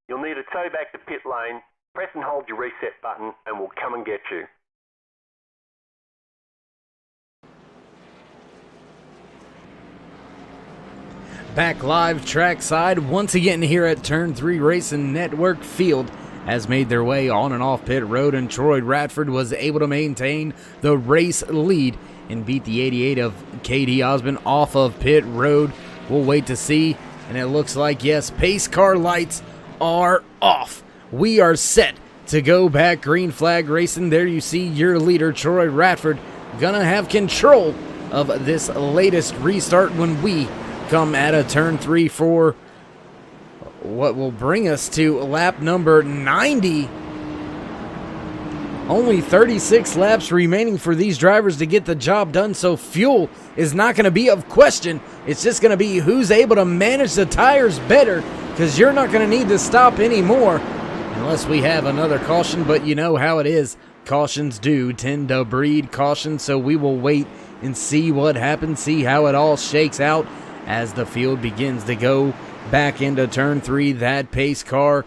You'll need a tow back to pit lane. Press and hold your reset button and we'll come and get you. Back live trackside once again here at Turn 3 Racing Network. Field has made their way on and off pit road, and Troy Radford was able to maintain the race lead and beat the 88 of Katie Osmond off of pit road. We'll wait to see, and it looks like, yes, pace car lights are off. We are set to go back green flag racing. There you see your leader, Troy Radford, gonna have control of this latest restart when we come at a turn 3 for what will bring us to lap number 90. Only 36 laps remaining for these drivers to get the job done, so fuel is not going to be of question. It's just going to be who's able to manage the tires better, because you're not going to need to stop anymore unless we have another caution, but you know how it is. Cautions do tend to breed caution, so we will wait and see what happens, see how it all shakes out as the field begins to go back into turn 3. That pace car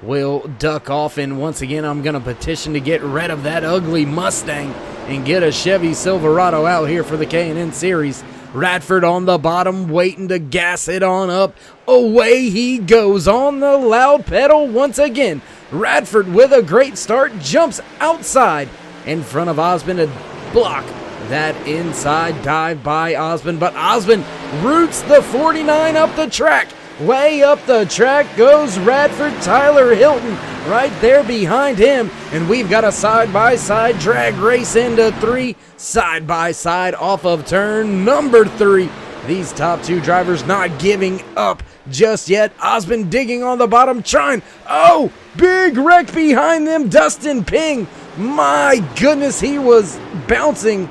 will duck off, and once again I'm going to petition to get rid of that ugly Mustang and get a Chevy Silverado out here for the K&N Series. Radford on the bottom waiting to gas it on up. Away he goes on the loud pedal once again. Radford with a great start jumps outside in front of Osmond to block that inside dive by Osmond, but Osmond roots the 49 up the track. Way up the track goes Radford. Tyler Hilton right there behind him. And we've got a side-by-side drag race into 3. Side-by-side off of turn number 3. These top 2 drivers not giving up just yet. Osmond digging on the bottom, trying. Oh, big wreck behind them. Dustin Ping. My goodness, he was bouncing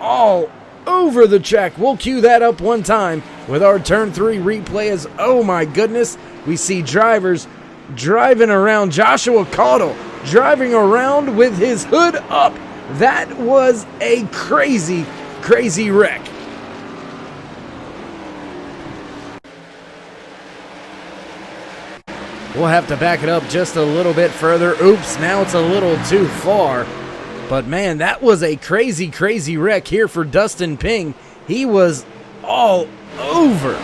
all over the track. We'll cue that up one time with our turn 3 replay as, oh my goodness, we see drivers driving around. Joshua Caudle driving around with his hood up. That was a crazy, crazy wreck. We'll have to back it up just a little bit further. Oops, now it's a little too far. But man, that was a crazy, crazy wreck here for Dustin Ping. He was all over.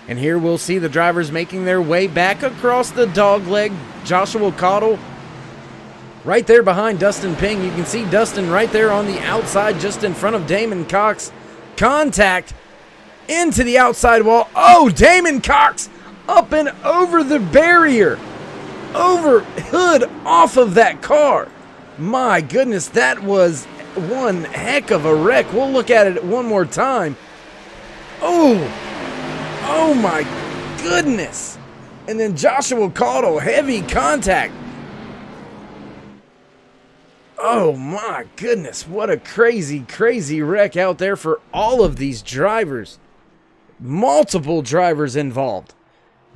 And here we'll see the drivers making their way back across the dogleg. Joshua Caudle right there behind Dustin Ping. You can see Dustin right there on the outside just in front of Damon Cox. Contact into the outside wall. Oh, Damon Cox up and over the barrier. Over hood off of that car. My goodness, that was one heck of a wreck. We'll look at it one more time. Oh my goodness. And then Joshua Caudle, heavy contact. Oh my goodness, what a crazy, crazy wreck out there for all of these drivers. Multiple drivers involved.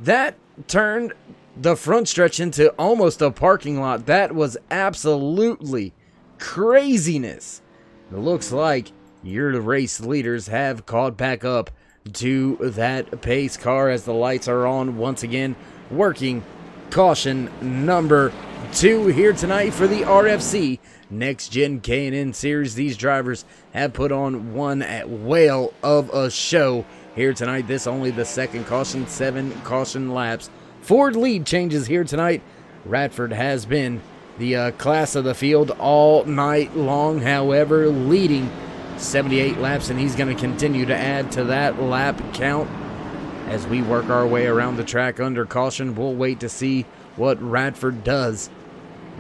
That turned the front stretch into almost a parking lot. That was absolutely craziness. It looks like your race leaders have caught back up to that pace car as the lights are on once again, working caution number 2 here tonight for the RFC NEXTGEN K&N Series. These drivers have put on one whale of a show here tonight. This only the second caution, 7 caution laps. Ford lead changes here tonight. Radford has been the class of the field all night long, however, leading 78 laps, and he's going to continue to add to that lap count as we work our way around the track under caution. We'll wait to see what Radford does.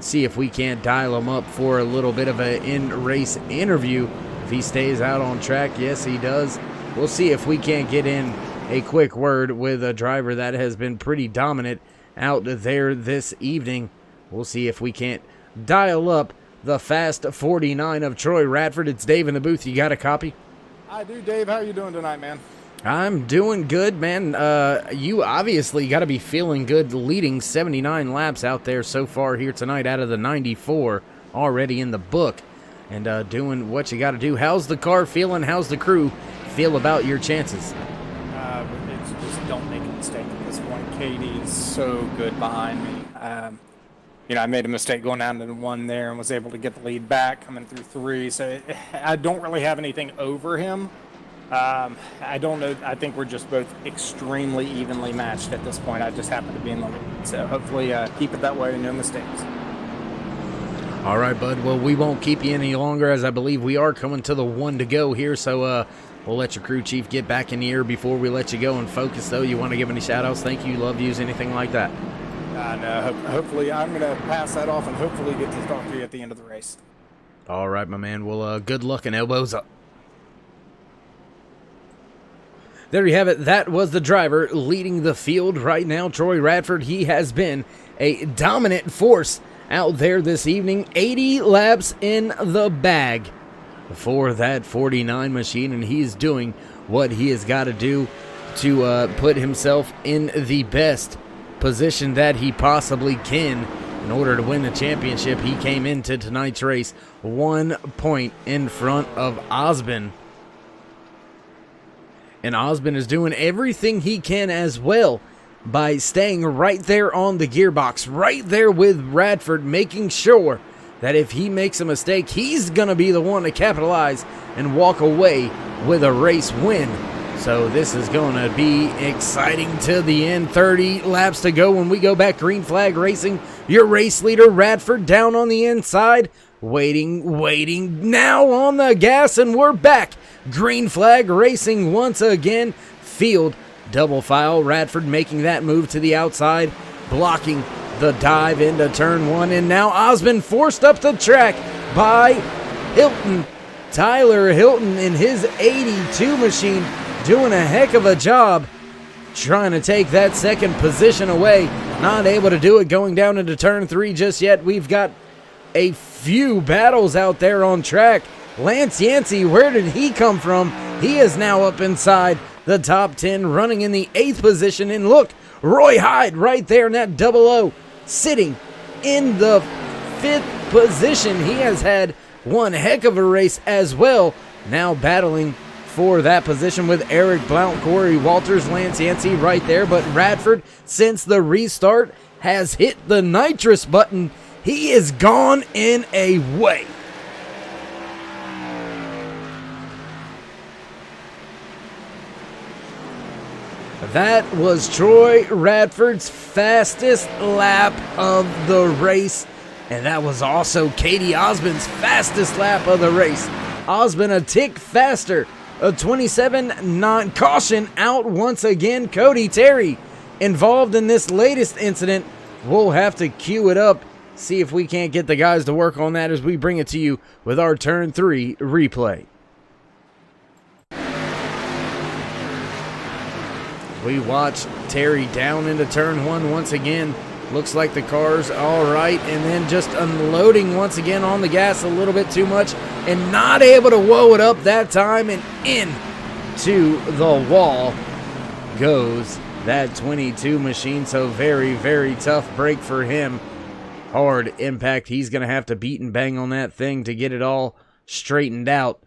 See if we can't dial him up for a little bit of an in-race interview. If he stays out on track, yes, he does. We'll see if we can't get in a quick word with a driver that has been pretty dominant out there this evening. We'll see if we can't dial up the Fast 49 of Troy Radford. It's Dave in the booth. You got a copy? I do, Dave. How are you doing tonight, man? I'm doing good, man. You obviously got to be feeling good leading 79 laps out there so far here tonight out of the 94 already in the book and doing what you got to do. How's the car feeling? How's the crew feel about your chances? It's just don't make a mistake at this point. Katie's so good behind me. I made a mistake going down to the 1 there and was able to get the lead back coming through 3. So I don't really have anything over him. I don't know. I think we're just both extremely evenly matched at this point. I just happen to be in the lead. So hopefully keep it that way. No mistakes. All right, bud. Well, we won't keep you any longer as I believe we are coming to the 1 to go here. So we'll let your crew chief get back in the air before we let you go and focus, though. You want to give any shout-outs? Thank you, love yous, anything like that? No, hopefully I'm going to pass that off and hopefully get to talk to you at the end of the race. All right, my man. Well, good luck and elbows up. There you have it. That was the driver leading the field right now, Troy Radford. He has been a dominant force out there this evening. 80 laps in the bag for that 49 machine, and he's doing what he has got to do to put himself in the best position that he possibly can in order to win the championship. He came into tonight's race 1 point in front of Osmond. And Osmond is doing everything he can as well by staying right there on the gearbox, right there with Radford, making sure that if he makes a mistake, he's going to be the one to capitalize and walk away with a race win. So this is going to be exciting to the end. 30 laps to go when we go back. Green flag racing. Your race leader, Radford, down on the inside. Waiting, now on the gas, and we're back Green flag racing once again. Field double file. Radford making that move to the outside, blocking the dive into turn 1. And now Osmond forced up the track by Hilton. Tyler Hilton in his 82 machine doing a heck of a job trying to take that second position away. Not able to do it going down into turn 3 just yet. We've got a few battles out there on track. Lance Yancey, where did he come from? He is now up inside the top 10, running in the 8th position. And look, Roy Hyde right there in that 00, sitting in the 5th position. He has had one heck of a race as well. Now battling for that position with Eric Blount, Corey Walters, Lance Yancey right there. But Radford, since the restart, has hit the nitrous button. He is gone in a way. That was Troy Radford's fastest lap of the race. And that was also Katie Osmond's fastest lap of the race. Osmond a tick faster. A 27.9. Caution out once again. Cody Terry involved in this latest incident. We'll have to cue it up. See if we can't get the guys to work on that as we bring it to you with our turn 3 replay. We watch Terry down into turn 1 once again. Looks like the car's all right, and then just unloading once again on the gas a little bit too much and not able to whoa it up that time, and into the wall goes that 22 machine. So very, very tough break for him. Hard impact. He's going to have to beat and bang on that thing to get it all straightened out,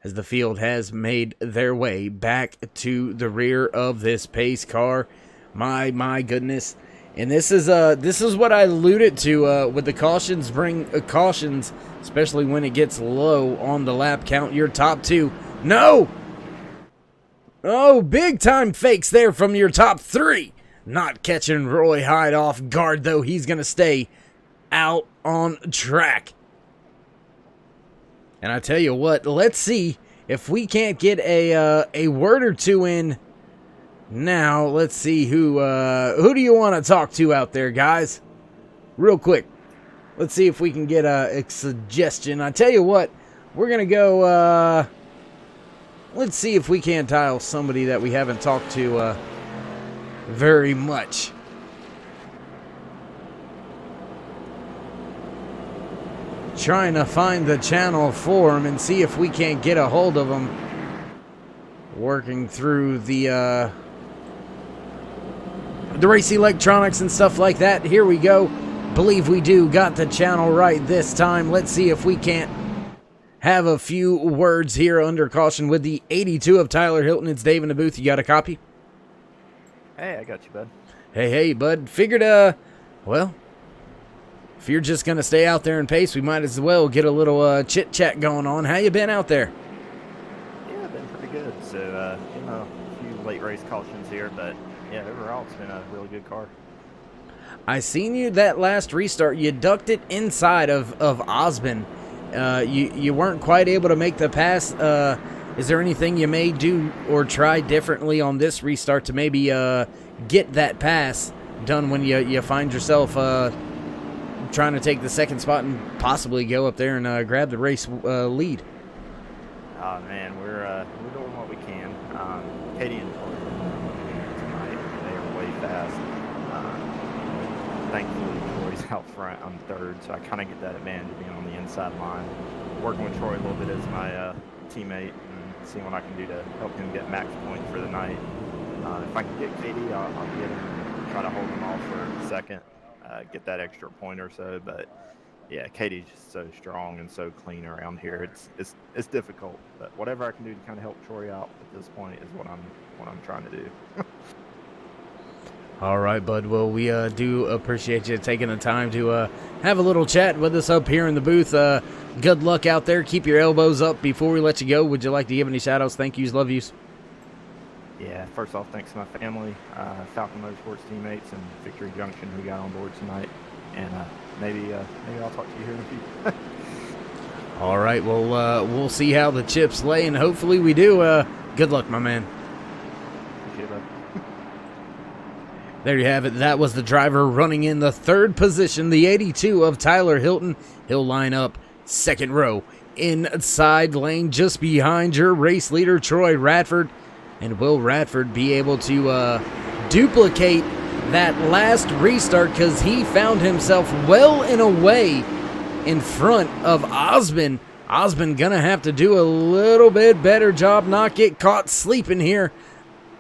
as the field has made their way back to the rear of this pace car. My goodness. And this is what I alluded to with the cautions. Bring cautions, especially when it gets low on the lap count. Your top 2. No! Oh, big time fakes there from your top 3. Not catching Roy Hyde off guard, though. He's going to stay out on track. And I tell you what, let's see if we can't get a word or two in. Now, let's see who do you want to talk to out there, guys? Real quick. Let's see if we can get a suggestion. I tell you what, we're going to go, let's see if we can't dial somebody that we haven't talked to very much. Trying to find the channel for him and see if we can't get a hold of him. Working through the race electronics and stuff like that. Here we go. Believe we do got the channel right this time. Let's see if we can't have a few words here under caution with the 82 of Tyler Hilton. It's Dave in the booth. You got a copy? Hey, I got you, bud. Hey, bud. Figured, well, if you're just going to stay out there and pace, we might as well get a little chit-chat going on. How you been out there? Yeah, been pretty good. So, a few late race cautions here, but yeah, overall it's been a really good car. I seen you that last restart. You ducked it inside of Osmond. You weren't quite able to make the pass. Is there anything you may do or try differently on this restart to maybe get that pass done when you find yourself trying to take the second spot and possibly go up there and grab the race lead? Oh man, we're doing what we can. K&N tonight, they are way fast. Thankfully, Troy's out front on third, so I kind of get that advantage of being on the inside line. Working with Troy a little bit as my teammate and seeing what I can do to help him get max points for the night. If I can get KD, I'll get him, try to hold him off for second, get that extra point or so. But yeah, KD's just so strong and so clean around here. It's difficult, but whatever I can do to kind of help Troy out at this point is what I'm trying to do. All right, bud. Well, we do appreciate you taking the time to have a little chat with us up here in the booth. Good luck out there. Keep your elbows up. Before we let you go, would you like to give any shout-outs, thank yous, love yous? Yeah, first off, thanks to my family, Falcon Motorsports teammates, and Victory Junction who got on board tonight. And maybe I'll talk to you here in a few. All right, well, we'll see how the chips lay, and hopefully we do. Good luck, my man. Appreciate that. There you have it. That was the driver running in the third position, the 82 of Tyler Hilton. He'll line up second row inside lane just behind your race leader, Troy Radford. And will Radford be able to duplicate that last restart, because he found himself well and away in front of Osmond. Osmond gonna have to do a little bit better job, not get caught sleeping here.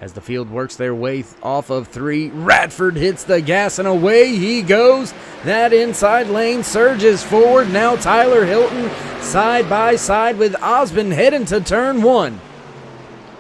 As the field works their way off of 3, Radford hits the gas and away he goes. That inside lane surges forward. Now Tyler Hilton side by side with Osmond heading to turn 1.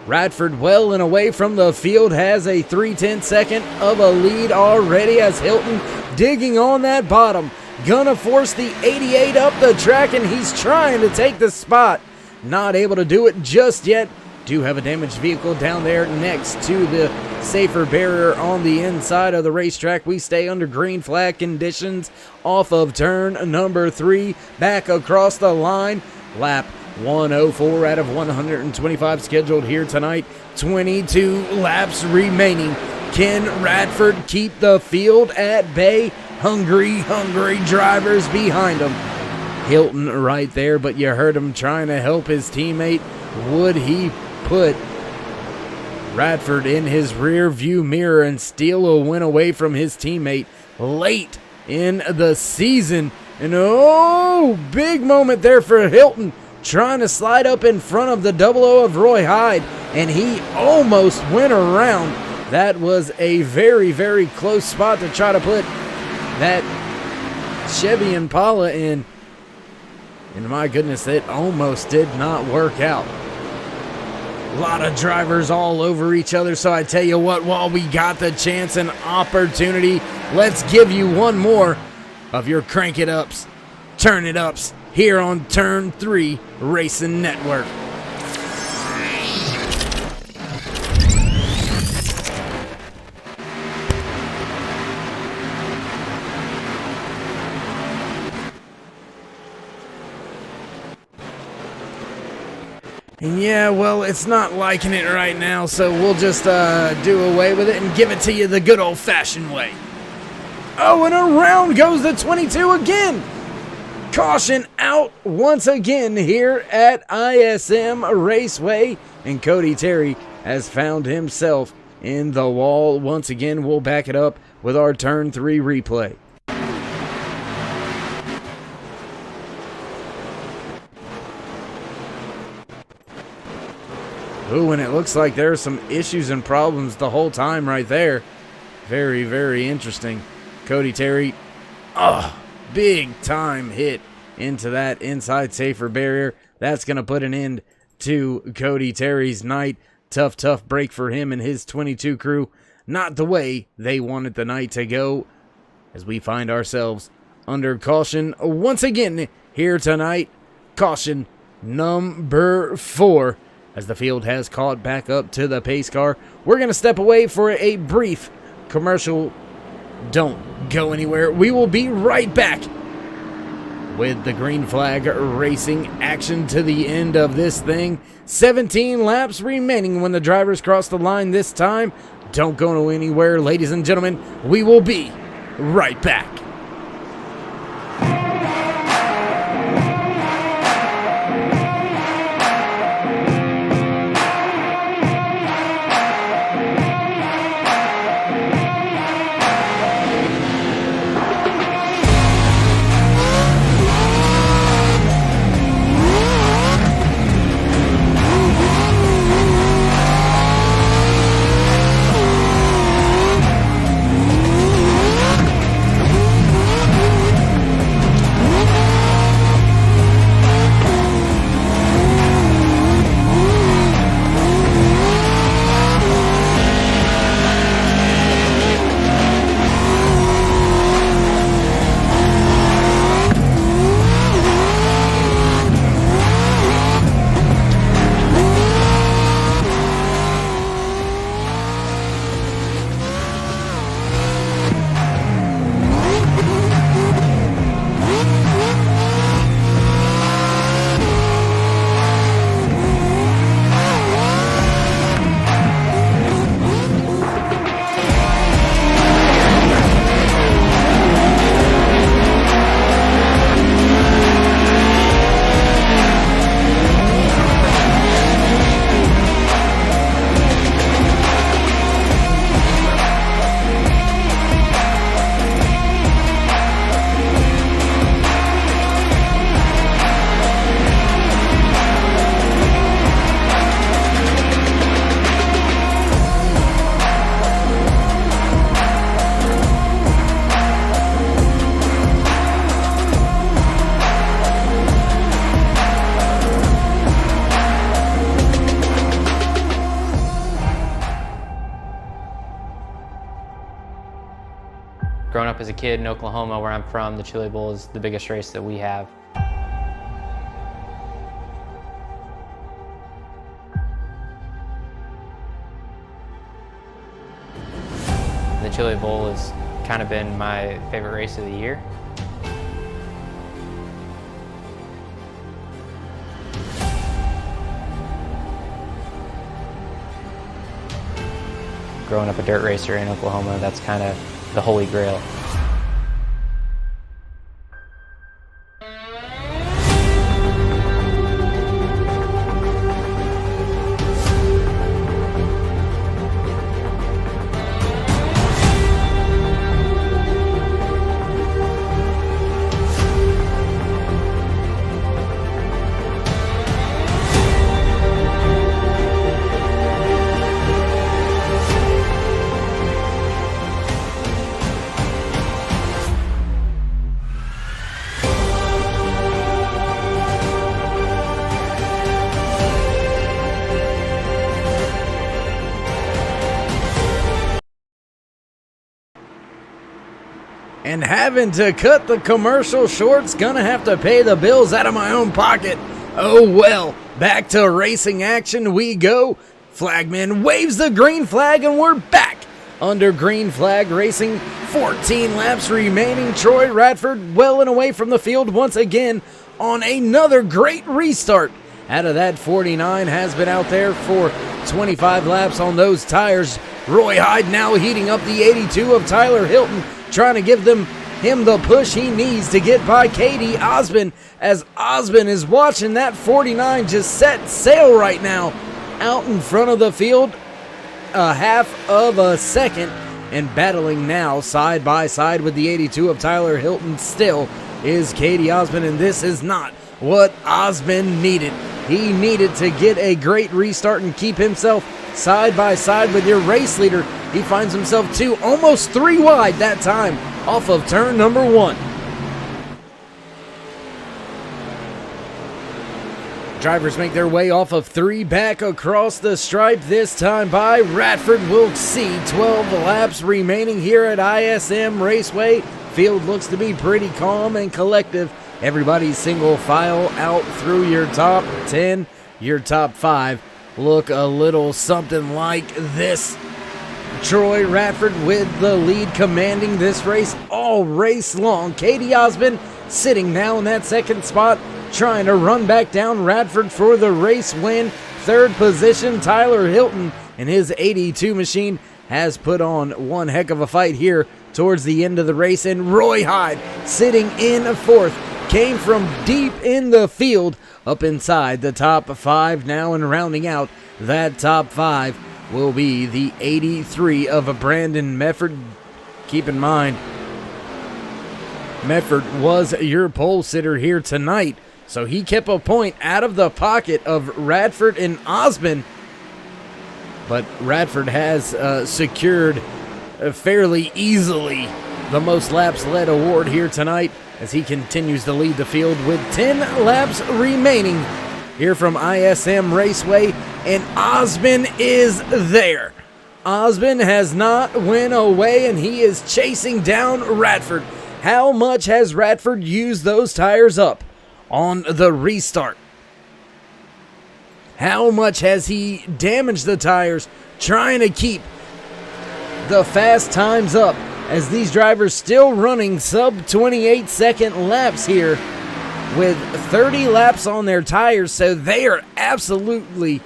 Radford well and away from the field, has a 3/10 of a lead already as Hilton digging on that bottom. Gonna force the 88 up the track, and he's trying to take the spot. Not able to do it just yet. Do have a damaged vehicle down there next to the safer barrier on the inside of the racetrack. We stay under green flag conditions off of turn number 3. Back across the line. Lap 104 out of 125 scheduled here tonight. 22 laps remaining. Can Radford keep the field at bay? Hungry drivers behind him. Hilton right there, but you heard him trying to help his teammate. Would he put Radford in his rear view mirror and steal a win away from his teammate late in the season? And oh, big moment there for Hilton, trying to slide up in front of the 00 of Roy Hyde, and he almost went around. That was a very, very close spot to try to put that Chevy Impala in. And my goodness, it almost did not work out. A lot of drivers all over each other, so I tell you what, while we got the chance and opportunity, let's give you one more of your Crank It Ups, Turn It Ups here on Turn 3 Racing Network. And yeah, well, it's not liking it right now, so we'll just do away with it and give it to you the good old-fashioned way. Oh, and around goes the 22 again. Caution out once again here at ISM Raceway, and Cody Terry has found himself in the wall once again. We'll back it up with our Turn 3 replay. Ooh, and it looks like there's some issues and problems the whole time right there. Very, very interesting. Cody Terry, big time hit into that inside safer barrier. That's going to put an end to Cody Terry's night. Tough break for him and his 22 crew. Not the way they wanted the night to go, as we find ourselves under caution once again here tonight. Caution number 4. As the field has caught back up to the pace car. We're going to step away for a brief commercial. Don't go anywhere. We will be right back with the green flag racing action to the end of this thing. 17 laps remaining when the drivers cross the line this time. Don't go anywhere, ladies and gentlemen. We will be right back. Growing up as a kid in Oklahoma, where I'm from, the Chili Bowl is the biggest race that we have. The Chili Bowl has kind of been my favorite race of the year. Growing up a dirt racer in Oklahoma, that's kind of the holy grail. And having to cut the commercial short's gonna have to pay the bills out of my own pocket. Oh well, back to racing action we go. Flagman waves the green flag and we're back under green flag racing. 14 laps remaining. Troy Radford well and away from the field once again on another great restart. Out of that 49 has been out there for 25 laps on those tires. Roy Hyde now heating up the 82 of Tyler Hilton, trying to give him the push he needs to get by K.D. Osmond, as Osmond is watching that 49 just set sail right now out in front of the field a half of a second, and battling now side by side with the 82 of Tyler Hilton still is K.D. Osmond, and this is not what Osmond needed. He needed to get a great restart and keep himself side by side with your race leader. He finds himself almost 3 wide that time off of turn number 1. Drivers make their way off of 3 back across the stripe this time by Radford. We'll see 12 laps remaining here at ISM Raceway. Field looks to be pretty calm and collective. Everybody's single file out through your top 10, your top 5. Look a little something like this. Troy Radford with the lead, commanding this race all race long. K.D. Osmond sitting now in that second spot, trying to run back down Radford for the race win. Third position, Tyler Hilton and his 82 machine has put on one heck of a fight here towards the end of the race. And Roy Hyde sitting in fourth, came from deep in the field up inside the top 5 now, and rounding out that top 5 will be the 83 of Brandon Mefford. Keep in mind, Mefford was your pole sitter here tonight, so he kept a point out of the pocket of Radford and Osmond, but Radford has secured fairly easily the most laps led award here tonight, as he continues to lead the field with 10 laps remaining here from ISM Raceway, and Osmond is there. Osmond has not went away, and he is chasing down Radford. How much has Radford used those tires up on the restart? How much has he damaged the tires trying to keep the fast times up, as these drivers still running sub 28 second laps here with 30 laps on their tires? So they are absolutely,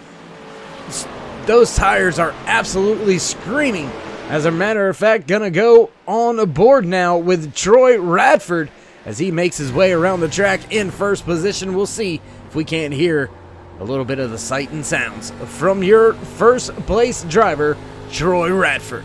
those tires are absolutely screaming. As a matter of fact, gonna go on board now with Troy Radford as he makes his way around the track in first position. We'll see if we can't hear a little bit of the sight and sounds from your first place driver, Troy Radford.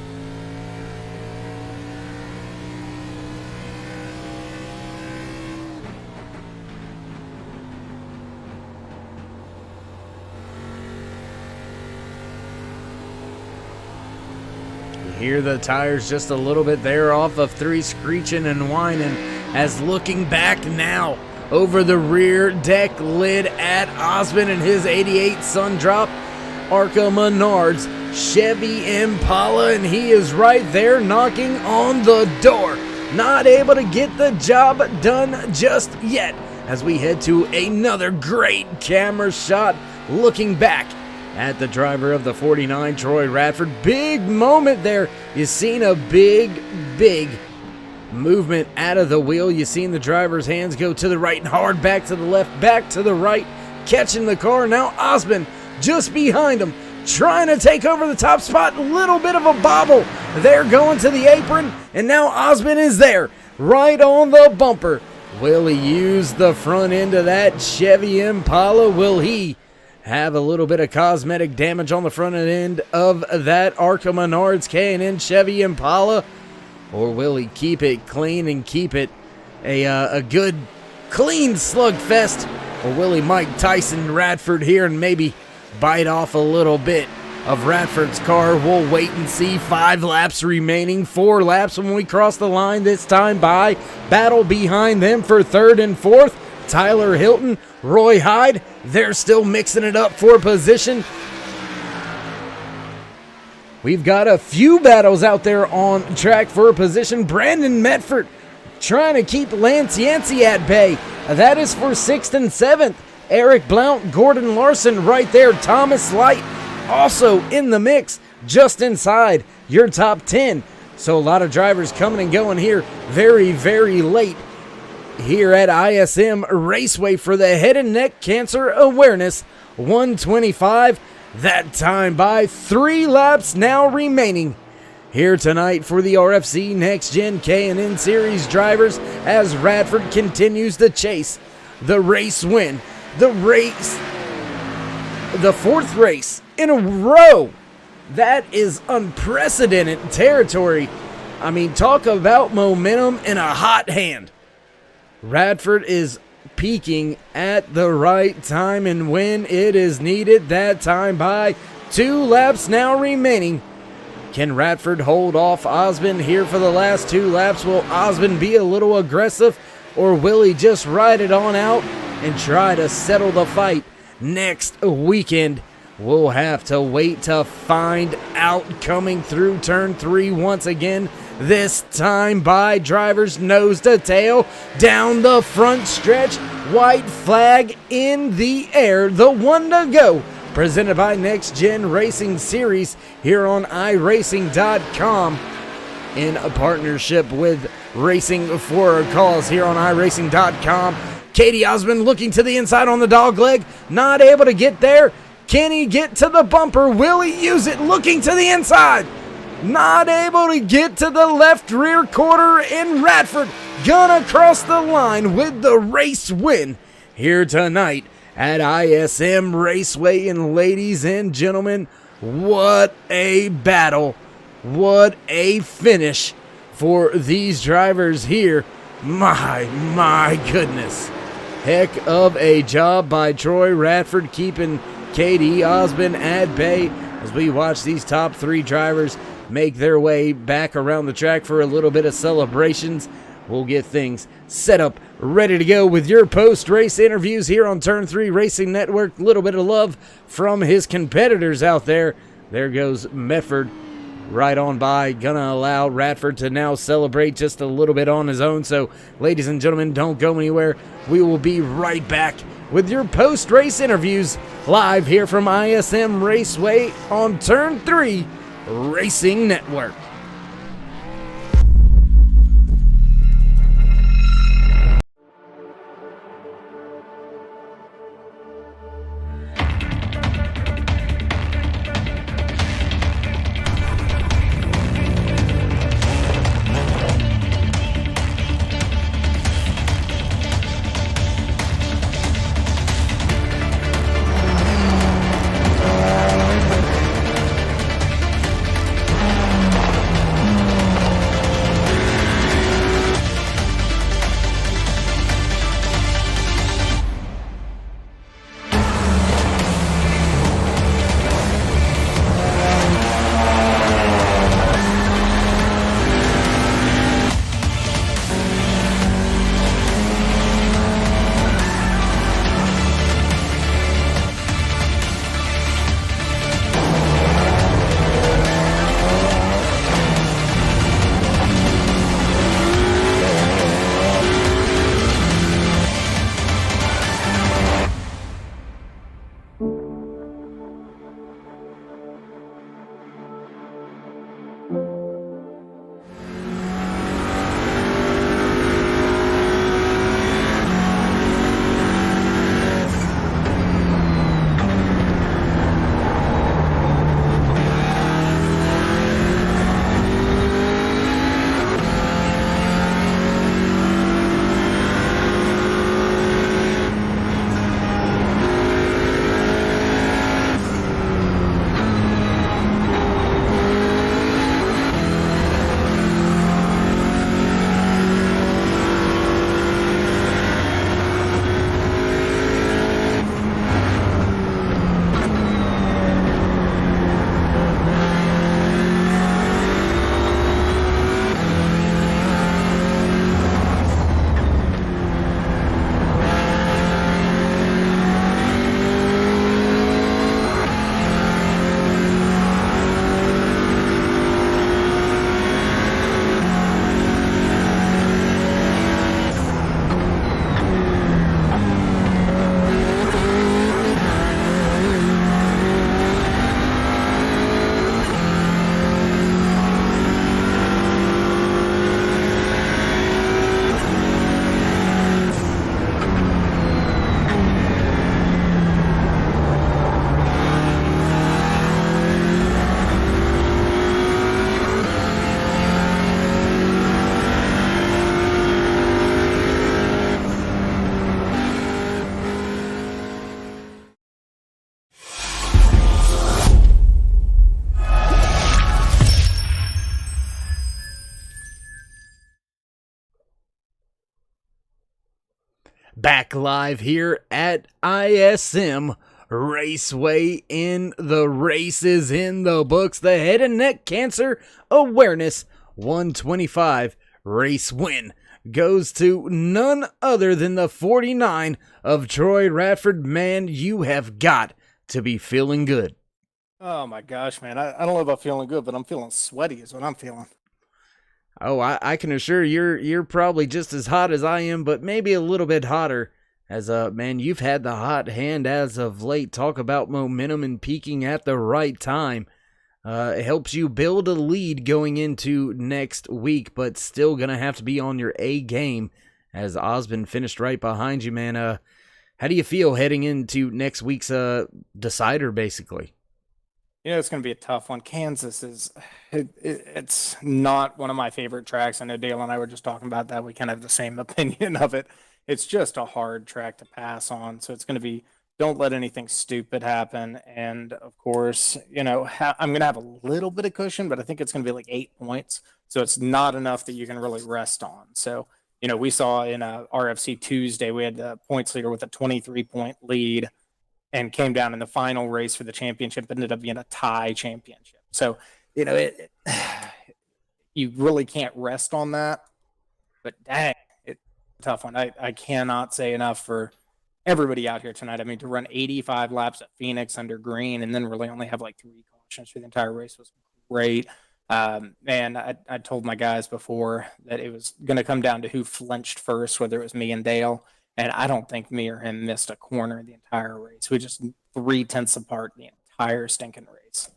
Hear the tires just a little bit there off of 3, screeching and whining, as looking back now over the rear deck lid at Osmond and his 88 Sundrop Arca Menards Chevy Impala, and he is right there knocking on the door not able to get the job done just yet as we head to another great camera shot looking back at the driver of the 49, Troy Radford. Big moment there. You seen a big movement out of the wheel. You seen the driver's hands go to the right and hard, back to the left, back to the right, catching the car. Now Osmond just behind him, trying to take over the top spot. Little bit of a bobble there going to the apron, and now Osmond is there right on the bumper. Will he use the front end of that Chevy Impala? Will he have a little bit of cosmetic damage on the front end of that Arca Menards K&N Chevy Impala? Or will he keep it clean and keep it a good, clean slugfest? Or will he Mike Tyson Radford here and maybe bite off a little bit of Radford's car? We'll wait and see. 5 laps remaining, 4 laps when we cross the line this time by. Battle behind them for 3rd and 4th. Tyler Hilton, Roy Hyde, they're still mixing it up for position. We've got a few battles out there on track for position. Brandon Medford trying to keep Lance Yancey at bay. That is for 6th and 7th. Eric Blount, Gordon Larson right there. Thomas Light also in the mix, just inside your top 10. So a lot of drivers coming and going here very late here at ISM Raceway for the Head and Neck Cancer Awareness 125. That time by 3 laps now remaining here tonight for the RFC NEXTGEN K&N Series drivers as Radford continues to chase the race win. The 4th race in a row. That is unprecedented territory. I mean, talk about momentum in a hot hand. Radford is peaking at the right time and when it is needed. That time by 2 laps now remaining. Can Radford hold off Osmond here for the last 2 laps? Will Osmond be a little aggressive, or will he just ride it on out and try to settle the fight next weekend? We'll have to wait to find out. Coming through turn 3 once again, this time by drivers nose to tail down the front stretch. White flag in the air, the one to go. Presented by NEXTGEN Racing Series here on iRacing.com in a partnership with Racing for a Cause here on iRacing.com. Katie Osmond looking to the inside on the dog leg, not able to get there. Can he get to the bumper? Will he use it? Looking to the inside, not able to get to the left rear quarter, and Radford gonna cross the line with the race win here tonight at ISM Raceway. And ladies and gentlemen, what a battle, what a finish for these drivers here. My goodness. Heck of a job by Troy Radford keeping Katie Osmond at bay as we watch these top 3 drivers make their way back around the track for a little bit of celebrations. We'll get things set up, ready to go with your post-race interviews here on Turn 3 Racing Network. Little bit of love from his competitors out there. There goes Medford right on by, gonna allow Radford to now celebrate just a little bit on his own. So ladies and gentlemen, don't go anywhere. We will be right back with your post-race interviews live here from ISM Raceway on Turn 3 Racing Network. back live here at ISM Raceway, in the races in the books. The Head and Neck Cancer Awareness 125 race win goes to none other than the 49 of Troy Radford. Man, you have got to be feeling good. Oh my gosh, man. I don't know about feeling good, but I'm feeling sweaty is what I'm feeling. Oh, I can assure you're probably just as hot as I am, but maybe a little bit hotter. As man, you've had the hot hand as of late. Talk about momentum and peaking at the right time. It helps you build a lead going into next week, but still gonna have to be on your A game. As Osmond finished right behind you, man. How do you feel heading into next week's decider, basically? You know, it's going to be a tough one. Kansas it's not one of my favorite tracks. I know Dale and I were just talking about that. We kind of have the same opinion of it. It's just a hard track to pass on. So it's going to be, don't let anything stupid happen. And of course, you know, I'm going to have a little bit of cushion, but I think it's going to be like 8 points. So it's not enough that you can really rest on. So, you know, we saw in RFC Tuesday, we had the points leader with a 23-point lead, and came down in the final race for the championship, ended up being a tie championship. So, you know, you really can't rest on that. But dang, it's a tough one. I cannot say enough for everybody out here tonight. I mean, to run 85 laps at Phoenix under green and then really only have like 3 cautions for the entire race was great. And I told my guys before that it was going to come down to who flinched first, whether it was me and Dale. And I don't think me or him missed a corner the entire race. We just 3/10 apart the entire stinking race.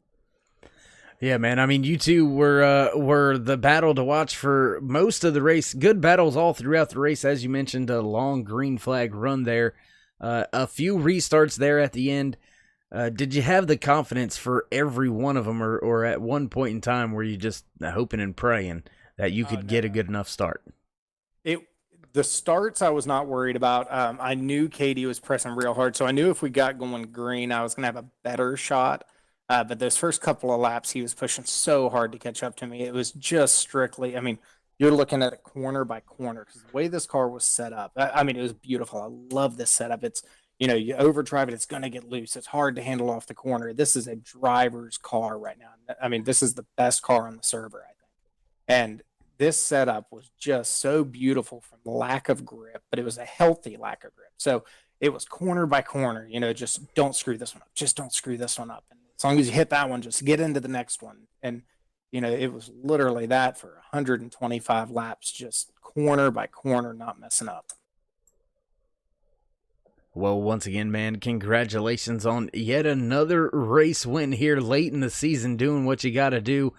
Yeah, man. I mean, you two were the battle to watch for most of the race. Good battles all throughout the race, as you mentioned. A long green flag run there, a few restarts there at the end. Did you have the confidence for every one of them, or at one point in time were you just hoping and praying that you could get a good enough start? The starts I was not worried about. I knew Katie was pressing real hard, so I knew if we got going green, I was going to have a better shot. But those first couple of laps, he was pushing so hard to catch up to me. It was just strictly, I mean, you're looking at it corner by corner because the way this car was set up, I mean, it was beautiful. I love this setup. It's, you know, you overdrive it, it's going to get loose. It's hard to handle off the corner. This is a driver's car right now. I mean, this is the best car on the server, I think. And this setup was just so beautiful from lack of grip, but it was a healthy lack of grip. So it was corner by corner, you know, just don't screw this one up. Just don't screw this one up. And as long as you hit that one, just get into the next one. And, you know, it was literally that for 125 laps, just corner by corner, not messing up. Well, once again, man, congratulations on yet another race win here late in the season, doing what you got to do.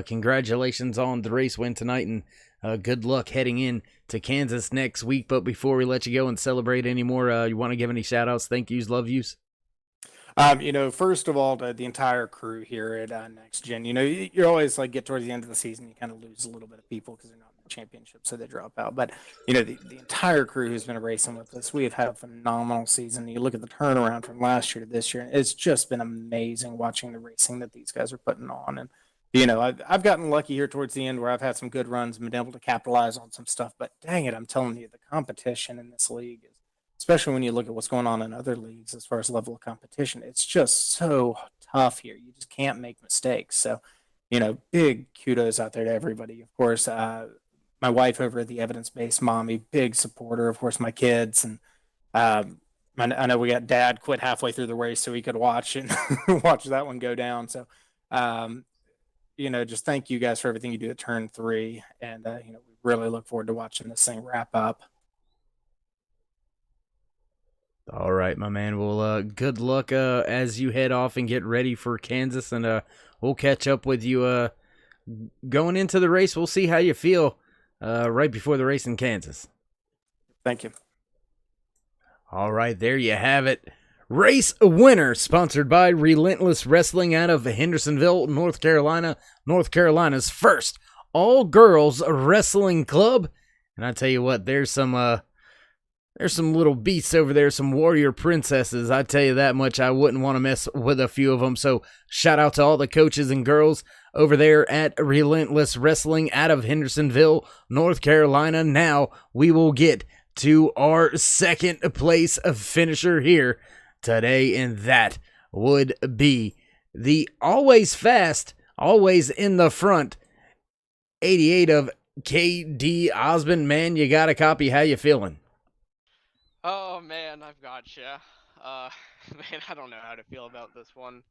Congratulations on the race win tonight, and good luck heading in to Kansas next week. But before we let you go and celebrate anymore, you want to give any shout-outs, thank yous, love yous? You know, first of all, to the entire crew here at NEXTGEN, you know, you always like get towards the end of the season, you kind of lose a little bit of people because they're not in the championship, so they drop out. But, you know, the entire crew who's been racing with us, we have had a phenomenal season. You look at the turnaround from last year to this year, it's just been amazing watching the racing that these guys are putting on. And, you know, I've gotten lucky here towards the end where I've had some good runs and been able to capitalize on some stuff. But dang it, I'm telling you, the competition in this league is, especially when you look at what's going on in other leagues as far as level of competition, it's just so tough here. You just can't make mistakes. So, you know, big kudos out there to everybody. Of course, my wife over at the Evidence-Based Mommy, big supporter. Of course, my kids. And I know we got Dad quit halfway through the race so he could watch and watch that one go down. So, you know, just thank you guys for everything you do at Turn 3. And, you know, we really look forward to watching this thing wrap up. All right, my man. Well, good luck as you head off and get ready for Kansas, and we'll catch up with you going into the race. We'll see how you feel right before the race in Kansas. Thank you. All right, there you have it. Race winner, sponsored by Relentless Wrestling out of Hendersonville, North Carolina, North Carolina's first all-girls wrestling club. And I tell you what, there's some little beasts over there, some warrior princesses. I tell you that much, I wouldn't want to mess with a few of them. So shout out to all the coaches and girls over there at Relentless Wrestling out of Hendersonville, North Carolina. Now we will get to our second place finisher here today, and that would be the always fast, always in the front 88 of K&N Osmond. Man, you got a copy. How you feeling? Oh man, I've gotcha. Man, I don't know how to feel about this one.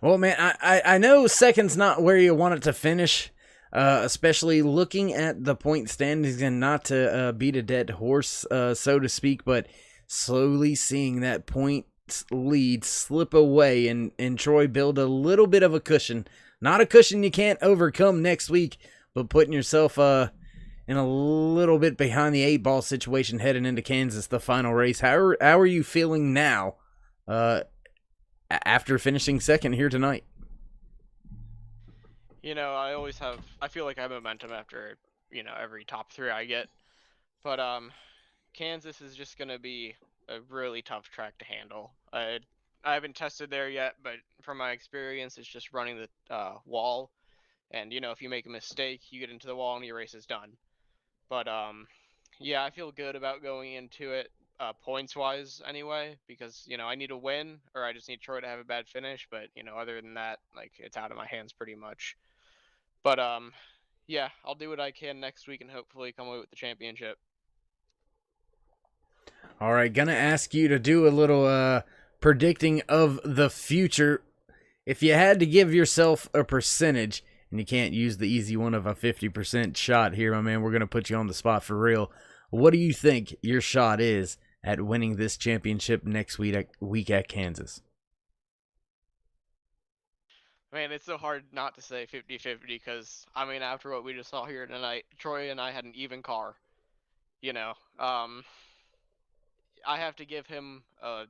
Well, man, I know second's not where you want it to finish, especially looking at the point standings, and not to beat a dead horse, so to speak, but slowly seeing that point lead slip away and Troy build a little bit of a cushion. Not a cushion you can't overcome next week, but putting yourself in a little bit behind the 8-ball situation heading into Kansas, the final race. How are you feeling now after finishing second here tonight? You know, I feel like I have momentum after, every top 3 I get. But Kansas is just going to be a really tough track to handle. I haven't tested there yet, but from my experience, it's just running the wall. And, if you make a mistake, you get into the wall and your race is done. But, yeah, I feel good about going into it, points-wise anyway, because, I need a win, or I just need Troy to have a bad finish. But, other than that, like, it's out of my hands pretty much. But, yeah, I'll do what I can next week and hopefully come away with the championship. All right, gonna ask you to do a little predicting of the future. If you had to give yourself a percentage, and you can't use the easy one of a 50% shot here, my man, we're going to put you on the spot for real. What do you think your shot is at winning this championship next week at Kansas? Man, it's so hard not to say 50-50 because, after what we just saw here tonight, Troy and I had an even car. I have to give him a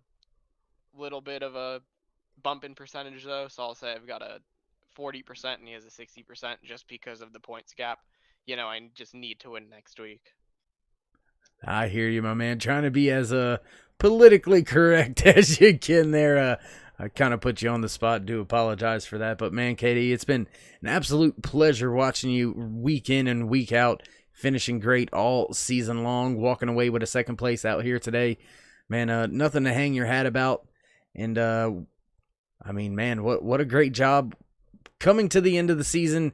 little bit of a bump in percentage, though, so I'll say I've got a 40% and he has a 60% just because of the points gap. I just need to win next week. I hear you, my man. Trying to be as politically correct as you can there. I kind of put you on the spot. Do apologize for that. But, man, Katie, it's been an absolute pleasure watching you week in and week out, finishing great all season long, walking away with a second place out here today. Man, nothing to hang your hat about. And, man, what a great job. Coming to the end of the season,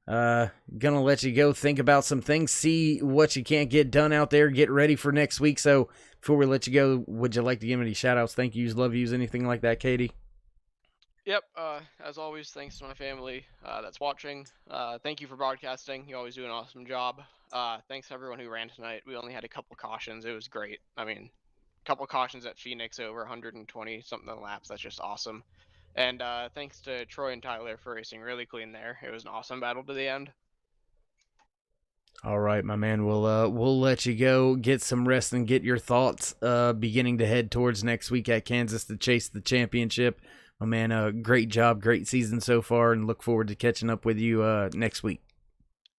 gonna let you go think about some things, see what you can't get done out there, get ready for next week. So before we let you go, would you like to give any shout outs, thank yous, love yous, anything like that, Katie? Yep, as always, thanks to my family that's watching. Thank you for broadcasting. You always do an awesome job. Thanks to everyone who ran tonight. We only had a couple cautions. It was great. Couple cautions at Phoenix over 120 something laps. That's just awesome. And thanks to Troy and Tyler for racing really clean there. It was an awesome battle to the end. All right, my man. We'll let you go, get some rest, and get your thoughts beginning to head towards next week at Kansas to chase the championship. My man, great job, great season so far, and look forward to catching up with you next week.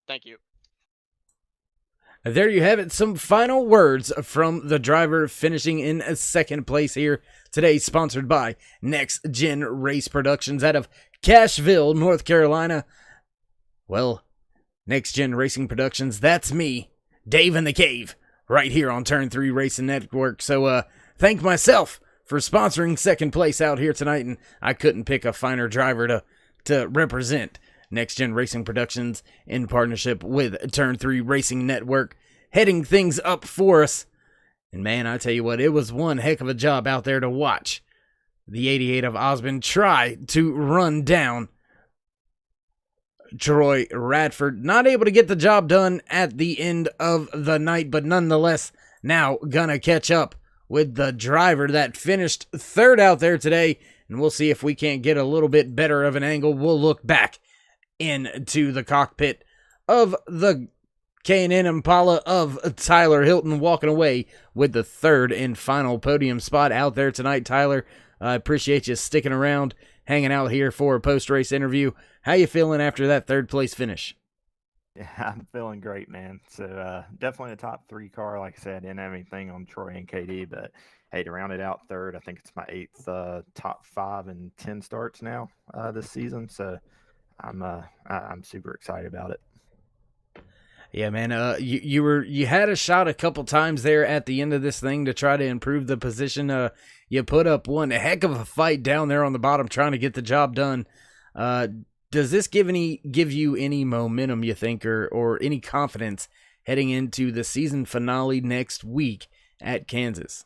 Thank you. There you have it. Some final words from the driver finishing in second place here today, sponsored by NEXTGEN Race Productions out of Cashville, North Carolina. Well, NEXTGEN Racing Productions, that's me, Dave in the Cave, right here on Turn 3 Racing Network. So, thank myself for sponsoring second place out here tonight, and I couldn't pick a finer driver to represent NEXTGEN Racing Productions in partnership with Turn 3 Racing Network, heading things up for us. And man, I tell you what, it was one heck of a job out there to watch the 88 of Osmond try to run down Troy Radford. Not able to get the job done at the end of the night, but nonetheless, now gonna catch up with the driver that finished third out there today. And we'll see if we can't get a little bit better of an angle. We'll look back into the cockpit of the K&N Impala of Tyler Hilton, walking away with the third and final podium spot out there tonight. Tyler, I appreciate you sticking around, hanging out here for a post-race interview. How you feeling after that third place finish? Yeah, I'm feeling great, man. So definitely a top 3 car. Like I said, I didn't have anything on Troy and KD, but hey, to round it out third, I think it's my 8th top 5 and 10 starts now this season. So I'm super excited about it. Yeah, man. You had a shot a couple times there at the end of this thing to try to improve the position. You put up one heck of a fight down there on the bottom trying to get the job done. Does this give you any momentum, you think, or any confidence heading into the season finale next week at Kansas?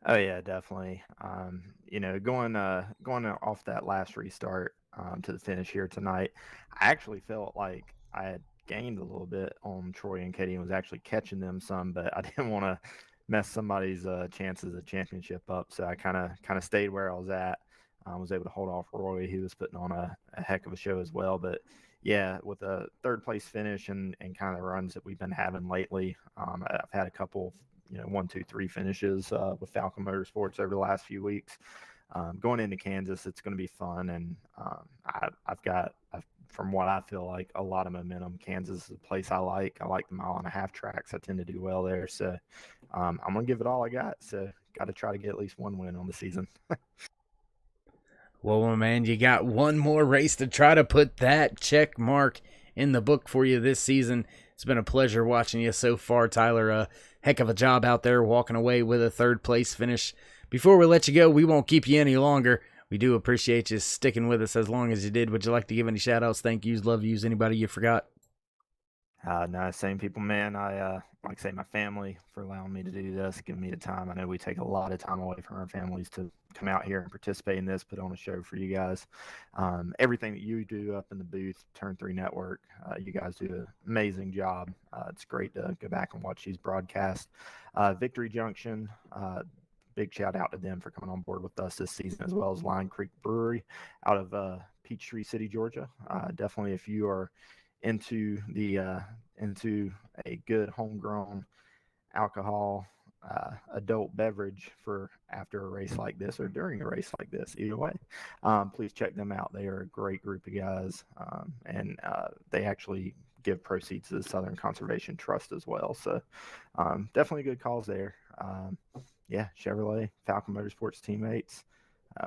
Oh yeah, definitely. Going off that last restart to the finish here tonight, I actually felt like I had gained a little bit on Troy and Katie and was actually catching them some, but I didn't want to mess somebody's chances of championship up, so I kind of stayed where I was at. I was able to hold off Roy. He was putting on a heck of a show as well. But yeah, with a third place finish and kind of the runs that we've been having lately, I've had a couple, 1, 2, 3 finishes with Falcon Motorsports over the last few weeks. Going into Kansas, it's going to be fun, and I've got, from what I feel like, a lot of momentum. Kansas is a place I like. I like the 1.5 mile tracks. I tend to do well there, so I'm going to give it all I got. So got to try to get at least one win on the season. Well, my man, you got one more race to try to put that check mark in the book for you this season. It's been a pleasure watching you so far, Tyler. A heck of a job out there walking away with a third place finish. Before we let you go, we won't keep you any longer. We do appreciate you sticking with us as long as you did. Would you like to give any shout-outs, thank yous, love yous, anybody you forgot? No, same people, man. I like to say my family for allowing me to do this, giving me the time. I know we take a lot of time away from our families to come out here and participate in this, put on a show for you guys. Everything that you do up in the booth, Turn 3 Network, you guys do an amazing job. It's great to go back and watch these broadcasts. Victory Junction, big shout out to them for coming on board with us this season, as well as Lion Creek Brewery out of Peachtree City, Georgia. Definitely, if you are into a good homegrown alcohol adult beverage for after a race like this or during a race like this, either way, please check them out. They are a great group of guys, and they actually give proceeds to the Southern Conservation Trust as well. So definitely good calls there. Yeah, Chevrolet, Falcon Motorsports teammates.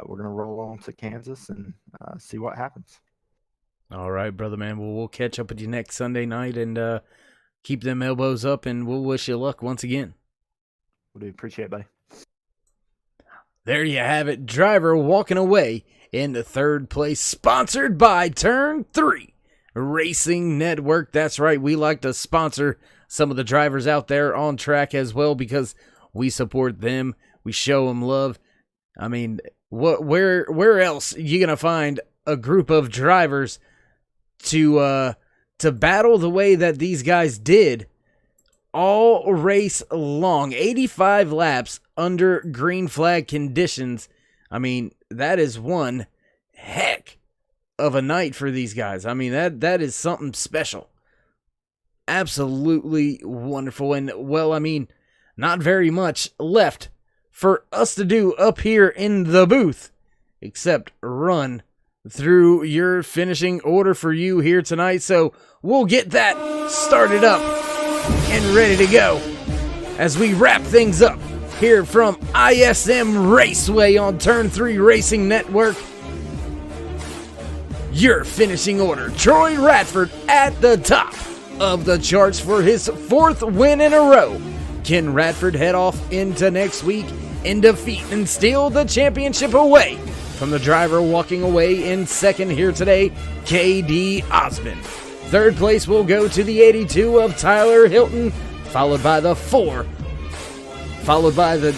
We're going to roll on to Kansas and see what happens. All right, brother, man. Well, we'll catch up with you next Sunday night and keep them elbows up, and we'll wish you luck once again. We do appreciate it, buddy. There you have it. Driver walking away into third place, sponsored by Turn 3 Racing Network. That's right. We like to sponsor some of the drivers out there on track as well because we support them. We show them love. I mean, where else are you going to find a group of drivers to battle the way that these guys did all race long, 85 laps under green flag conditions? I mean, that is one heck of a night for these guys. I mean, that is something special. Absolutely wonderful. And, well, I mean, not very much left for us to do up here in the booth except run through your finishing order for you here tonight. So we'll get that started up and ready to go as we wrap things up here from ISM Raceway on Turn 3 Racing Network. Your finishing order: Troy Radford at the top of the charts for his 4th win in a row. Can Radford head off into next week and defeat and steal the championship away from the driver walking away in 2nd here today, K.D. Osmond? 3rd place will go to the 82 of Tyler Hilton, followed by the 4, followed by the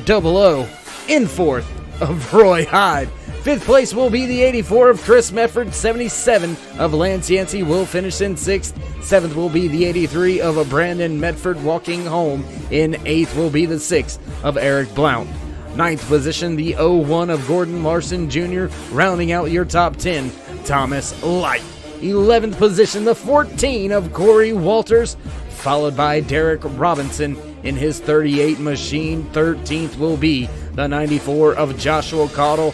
00 in 4th of Roy Hyde. 5th place will be the 84 of Chris Mefford. 77 of Lance Yancey will finish in 6th. 7th will be the 83 of a Brandon Medford walking home. In 8th will be the 6 of Eric Blount. 9th position, the 01 of Gordon Larson Jr. Rounding out your top 10, Thomas Light. 11th position, the 14 of Corey Walters, followed by Derek Robinson in his 38 machine. 13th will be the 94 of Joshua Caudill.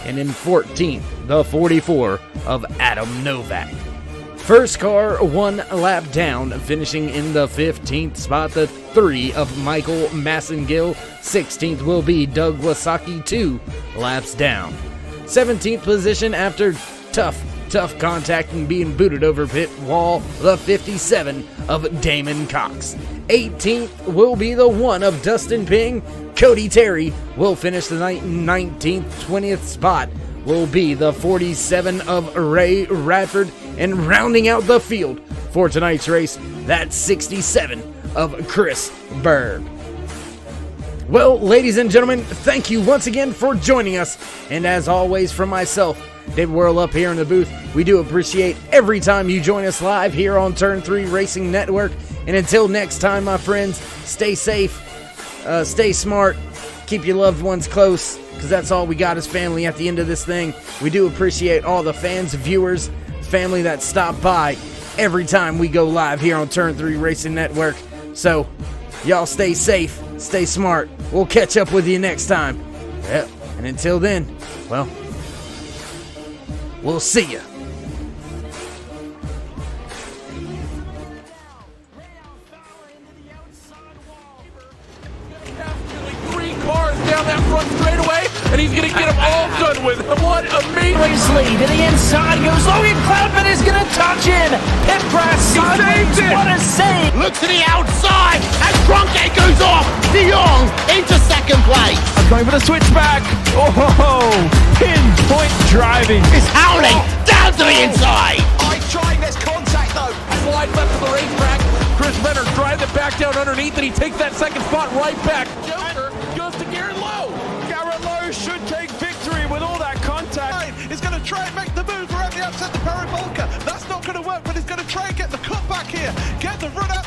And in 14th, the 44 of Adam Novak. First car 1 lap down, finishing in the 15th spot, the 3 of Michael Massengill. 16th will be Doug Lasaki, 2 laps down. 17th position after tough tough contact and being booted over pit wall, the 57 of Damon Cox. 18th will be the 1 of Dustin Ping. Cody Terry will finish the night in 19th. 20th spot will be the 47 of Ray Radford. And rounding out the field for tonight's race, that 67 of Chris Berg. Well, ladies and gentlemen, thank you once again for joining us. And as always, from myself, David Whirl up here in the booth, we do appreciate every time you join us live here on Turn 3 Racing Network. And until next time, my friends, stay safe, stay smart, keep your loved ones close, because that's all we got as family at the end of this thing. We do appreciate all the fans, viewers, family that stop by every time we go live here on Turn 3 Racing Network. So, y'all stay safe, stay smart. We'll catch up with you next time. Yep. And until then, well, we'll see ya. Down that front straightaway, and he's gonna get them all done with. What amazing lead to the inside goes Logan Cloudman is gonna touch in. Pit crash sideways. What a save! Look to the outside as Cronkite goes off. De Jong into second place. Going for the switchback. Oh, pinpoint driving. It's howling down to the inside. I'm trying this contact though. Slide left of the racetrack. Chris Renner drives it back down underneath, and he takes that second spot right back. Joker goes to Garrett Lowe. Garrett Lowe should take victory with all that contact. He's going to try and make the move around the outside the Paravolca. That's not going to work, but he's going to try and get the cut back here. Get the run out.